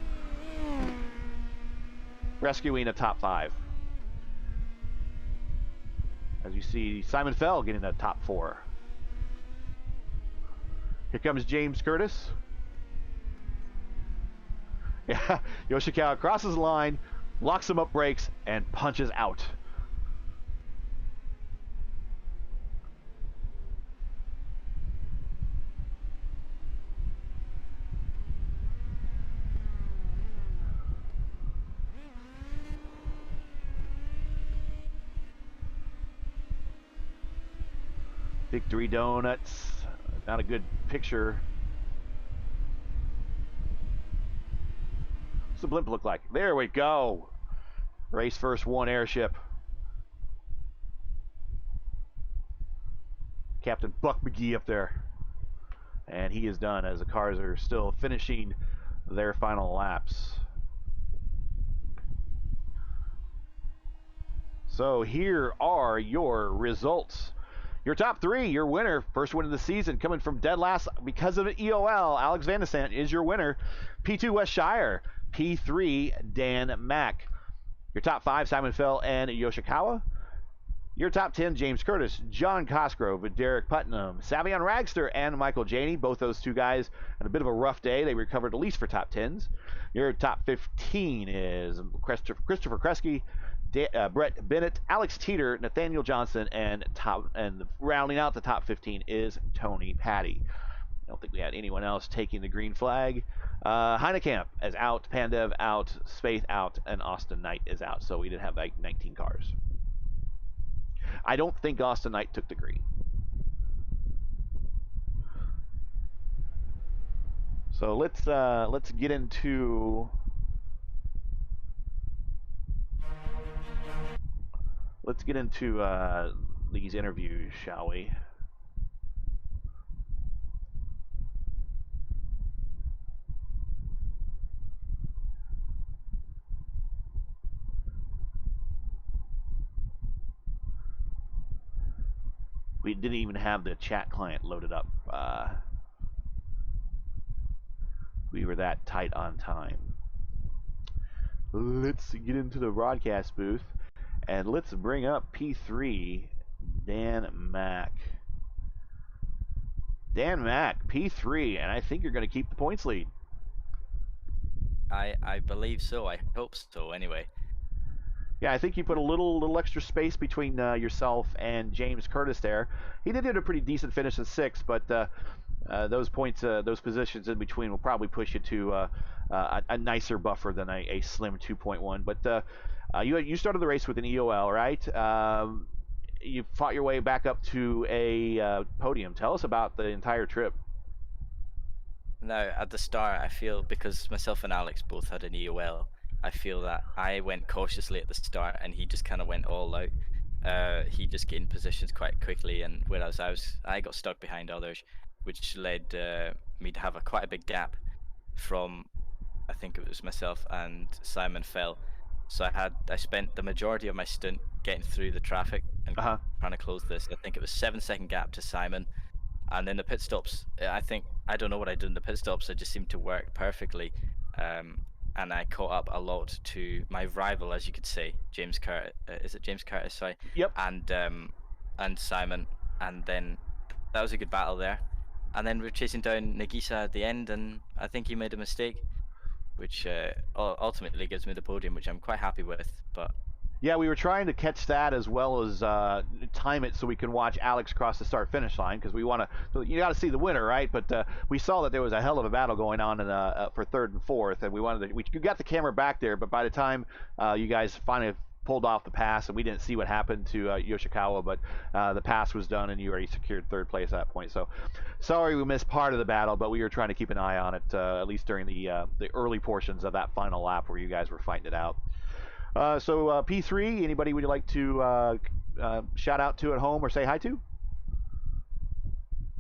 rescuing a top 5. As you see, Simon Fell getting a top 4. Here comes James Curtis. Yeah, Yoshikawa crosses the line, locks him up brakes, and punches out. Victory Donuts, not a good picture. What's the blimp look like? There we go. Race first 1 airship. Captain Buck McGee up there. And he is done as the cars are still finishing their final laps. So here are your results. Your top three, your winner, first win of the season, coming from dead last because of an EOL. Alex Van de Sant is your winner. P2, Wes Shire. P3, Dan Mack. Your top five, Simon Fell and Yoshikawa. Your top 10, James Curtis, John Cosgrove, Derek Putnam, Savion Ragster, and Michael Janey. Both those two guys had a bit of a rough day. They recovered at least for top 10s. Your top 15 is Christopher Kresge, Brett Bennett, Alex Teeter, Nathaniel Johnson, and rounding out the top 15 is Tony Patty. I don't think we had anyone else taking the green flag. Heinekamp is out, Pandev out, Spaeth out, and Austin Knight is out. So we did have like 19 cars. I don't think Austin Knight took the green. So let's get into these interviews, shall we? We didn't even have the chat client loaded up. We were that tight on time. Let's get into the broadcast booth, and let's bring up P3, Dan Mack. Dan Mack, P3, and I think you're going to keep the points lead. I believe so. I hope so, anyway. Yeah, I think you put a little extra space between yourself and James Curtis there. He did a pretty decent finish at 6, but those points, those positions in between will probably push you to a nicer buffer than a slim 2.1. But you started the race with an EOL, right? You fought your way back up to a podium. Tell us about the entire trip. Now, at the start, I feel, because myself and Alex both had an EOL, I feel that I went cautiously at the start and he just kind of went all out. He just gained positions quite quickly, and whereas I got stuck behind others, which led me to have quite a big gap from, I think it was myself and Simon Fell. So I spent the majority of my stint getting through the traffic and trying to close this. I think it was 7-second gap to Simon, and then the pit stops. I don't know what I did in the pit stops. It just seemed to work perfectly. And I caught up a lot to my rival, as you could say, James Curtis. Is it James Curtis? Sorry. Yep. And Simon, and then that was a good battle there. And then we're chasing down Nagisa at the end, and I think he made a mistake, which ultimately gives me the podium, which I'm quite happy with. But yeah, we were trying to catch that as well as time it so we can watch Alex cross the start-finish line, because we want to. You got to see the winner, right? But we saw that there was a hell of a battle going on for third and fourth, and we got the camera back there. But by the time you guys finally pulled off the pass, and we didn't see what happened to Yoshikawa, but the pass was done, and you already secured third place at that point. So sorry we missed part of the battle, but we were trying to keep an eye on it at least during the early portions of that final lap where you guys were fighting it out. So P3, anybody would you like to shout out to at home or say hi to?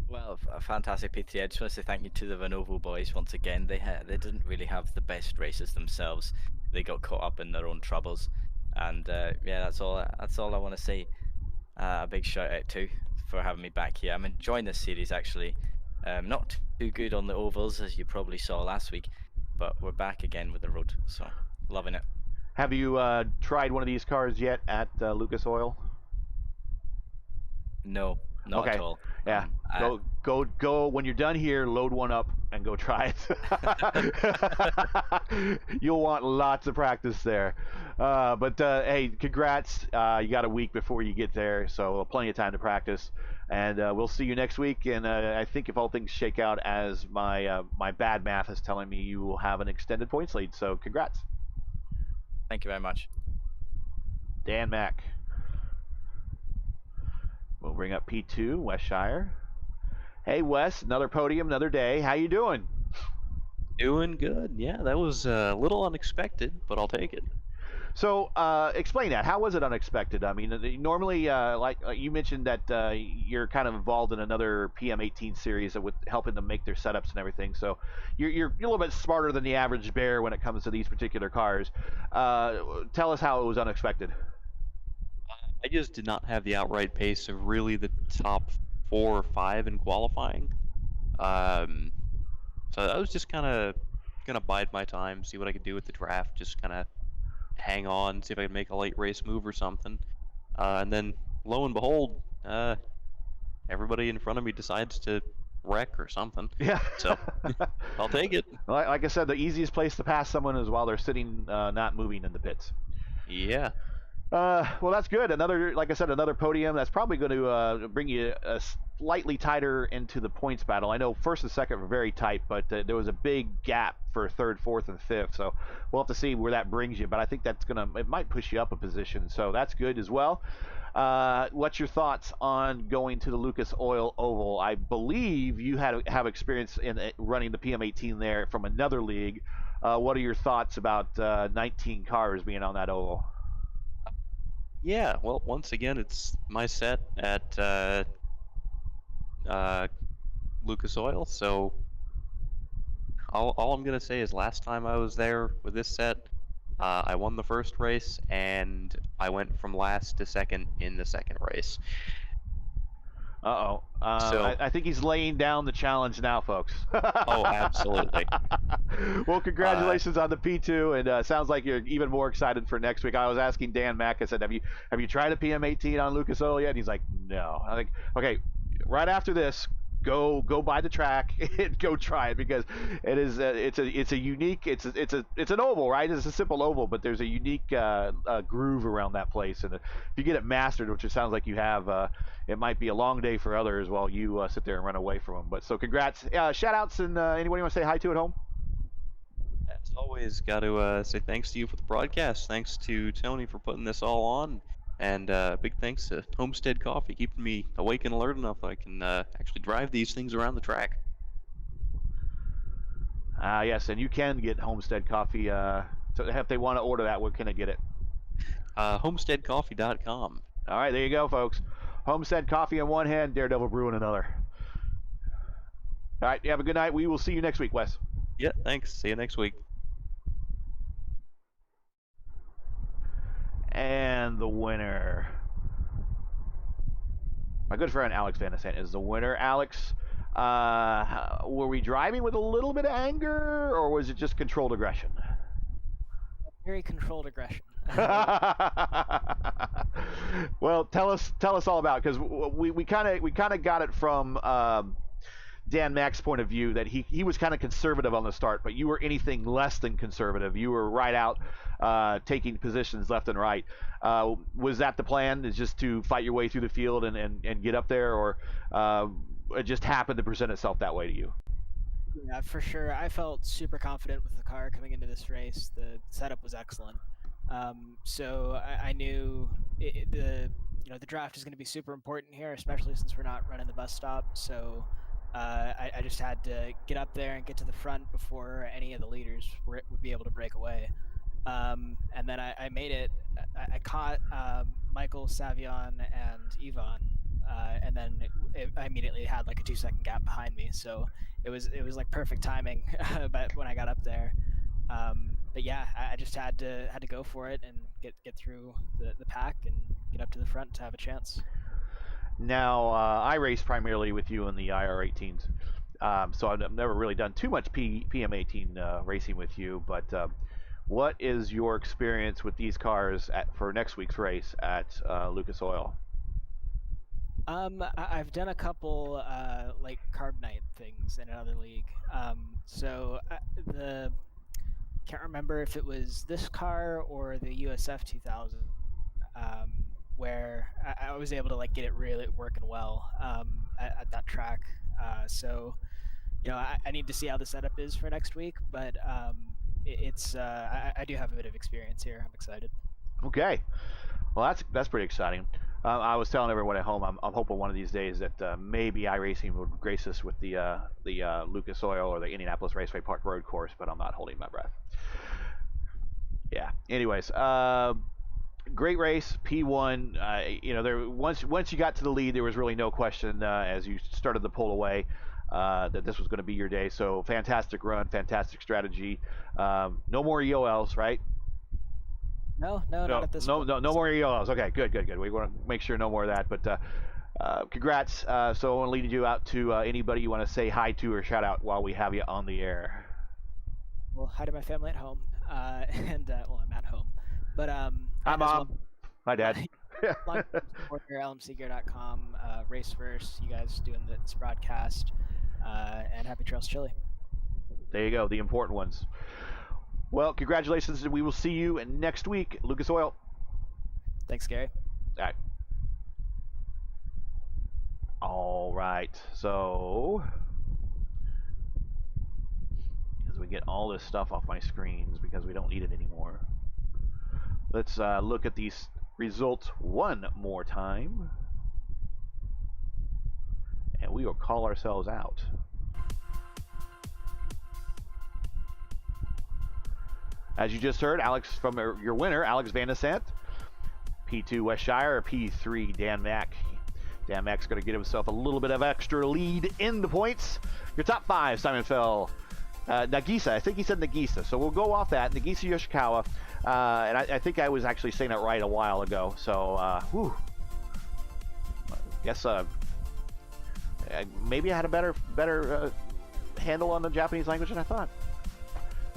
Well, a fantastic P3. I just want to say thank you to the Vanovo boys once again. They didn't really have the best races themselves. They got caught up in their own troubles, and yeah, that's all I want to say. A big shout out to for having me back here. I'm enjoying this series actually. Not too good on the ovals, as you probably saw last week, but we're back again with the road, so loving it. Have you tried one of these cars yet at Lucas Oil? No, not at all. Yeah, go. When you're done here, load one up and go try it. You'll want lots of practice there. But hey, congrats. You got a week before you get there, so plenty of time to practice. And we'll see you next week. And I think if all things shake out as my bad math is telling me, you will have an extended points lead. So congrats. Thank you very much. Dan Mack. We'll bring up P2, Wes Shire. Hey, Wes, another podium, another day. How you doing? Doing good. Yeah, that was a little unexpected, but I'll take it. So, explain that. How was it unexpected? I mean, normally, like you mentioned that you're kind of involved in another PM18 series that would helping them make their setups and everything. So, you're a little bit smarter than the average bear when it comes to these particular cars. Tell us how it was unexpected. I just did not have the outright pace of really the top 4 or 5 in qualifying. So I was just kind of gonna bide my time, see what I could do with the draft, just kind of hang on, see if I could make a late race move or something. And then lo and behold, everybody in front of me decides to wreck or something. Yeah. So I'll take it. Like I said, the easiest place to pass someone is while they're sitting, not moving in the pits. Yeah. Well, that's good. Like I said, another podium. That's probably going to bring you slightly tighter into the points battle. I know first and second were very tight, but there was a big gap for third, fourth, and fifth. So we'll have to see where that brings you. But I think it might push you up a position. So that's good as well. What's your thoughts on going to the Lucas Oil Oval? I believe you have experience in running the PM18 there from another league. What are your thoughts about 19 cars being on that oval? Yeah, well, once again, it's my set at Lucas Oil, so all I'm going to say is last time I was there with this set, I won the first race, and I went from last to second in the second race. Uh-oh. So, I think he's laying down the challenge now, folks. Oh, absolutely. Well, congratulations on the P2, and sounds like you're even more excited for next week. I was asking Dan Mack, I said, have you tried a PM18 on Lucas Oil yet? And he's like, no. I think, okay, right after this, go by the track and go try it, because it's a unique, it's an oval, right? It's a simple oval, but there's a unique groove around that place, and if you get it mastered, which it sounds like you have, it might be a long day for others while you sit there and run away from them. But so congrats. Shout outs, and anybody want to say hi to at home? As always, got to say thanks to you for the broadcast. Thanks to Tony for putting this all on. And big thanks to Homestead Coffee, keeping me awake and alert enough I can actually drive these things around the track. Yes, and you can get Homestead Coffee. So if they want to order that, where can they get it? Homesteadcoffee.com. All right, there you go, folks. Homestead Coffee in one hand, Daredevil Brewing in another. All right, you have a good night. We will see you next week, Wes. Yeah, thanks. See you next week. And the winner, my good friend Alex Van Asant, is the winner. Alex, were we driving with a little bit of anger, or was it just controlled aggression? Very controlled aggression. Well, tell us all about it, because we kind of got it from Dan Mack's point of view, that he was kind of conservative on the start, but you were anything less than conservative. You were right out, taking positions left and right. Was that the plan, is just to fight your way through the field and get up there, or it just happened to present itself that way to you? Yeah, for sure. I felt super confident with the car coming into this race. The setup was excellent. So I knew the draft is going to be super important here, especially since we're not running the bus stop. So I just had to get up there and get to the front before any of the leaders would be able to break away. And then I made it. I caught Michael, Savion, and Yvonne, and then I immediately had like a 2-second gap behind me. So it was like perfect timing. But when I got up there, but yeah, I just had to go for it and get through the pack and get up to the front to have a chance. Now, I race primarily with you in the IR18s, so I've never really done too much PM18 racing with you, but what is your experience with these cars for next week's race at Lucas Oil? I've done a couple like carb night things in another league. So can't remember if it was this car or the USF 2000, where I was able to like get it really working well at that track. So I need to see how the setup is for next week, but I do have a bit of experience here. I'm excited. Okay, well that's pretty exciting. I was telling everyone at home, I'm hoping one of these days that maybe iRacing would grace us with the Lucas Oil or the Indianapolis Raceway Park Road course, but I'm not holding my breath. Yeah. Anyways, great race, P1. There once you got to the lead, there was really no question as you started to pull away that this was going to be your day. So fantastic run, fantastic strategy. No more EOLs, right? No, not at this point. No more yellows. Okay, good. We want to make sure no more of that. But congrats. So I want to lead you out to anybody you want to say hi to or shout out while we have you on the air. Well, hi to my family at home, and well, I'm at home, but Hi, Mom. Hi, Dad. LMCgear.com, Raceverse, you guys doing this broadcast, and Happy Trails Chili. There you go, the important ones. Well, congratulations, and we will see you next week. Lucas Oil. Thanks, Gary. All right. So, as we get all this stuff off my screens because we don't need it anymore, let's look at these results one more time, and we will call ourselves out. As you just heard, Alex from your winner, Alex Van de Sant, P2 Westshire, P3 Dan Mack. Dan Mack's going to get himself a little bit of extra lead in the points. Your top 5, Simon Fell, Nagisa, I think he said Nagisa, so we'll go off that. Nagisa Yoshikawa, and I think I was actually saying it right a while ago, so I guess maybe I had a better handle on the Japanese language than I thought.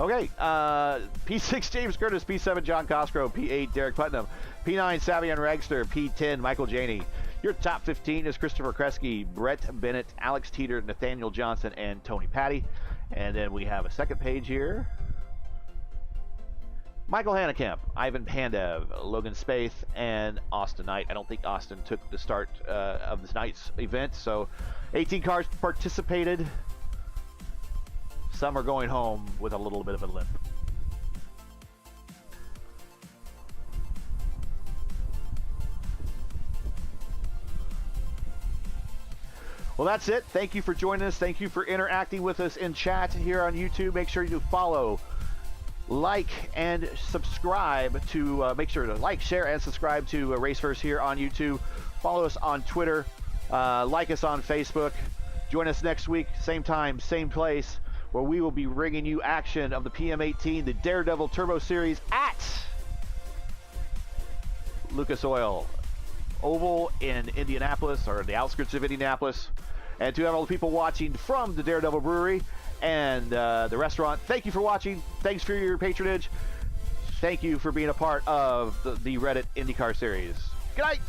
Okay, P6 James Curtis, P7 John Cosgrove, P8 Derek Putnam, P9 Savion Ragster, P10 Michael Janey. Your top 15 is Christopher Kresge, Brett Bennett, Alex Teeter, Nathaniel Johnson, and Tony Patty. And then we have a second page here. Michael Hannekamp, Ivan Pandev, Logan Spaeth, and Austin Knight. I don't think Austin took the start of this night's event, so 18 cars participated. Some are going home with a little bit of a limp. Well, that's it. Thank you for joining us. Thank you for interacting with us in chat here on YouTube. Make sure you follow, like, and subscribe to, make sure to like, share, and subscribe to Raceverse here on YouTube. Follow us on Twitter. Like us on Facebook. Join us next week, same time, same place, where we will be bringing you action of the PM18, the Daredevil Turbo Series at Lucas Oil Oval in Indianapolis, or the outskirts of Indianapolis. And to all the people watching from the Daredevil Brewery and the restaurant, thank you for watching. Thanks for your patronage. Thank you for being a part of the Reddit IndyCar series. Good night.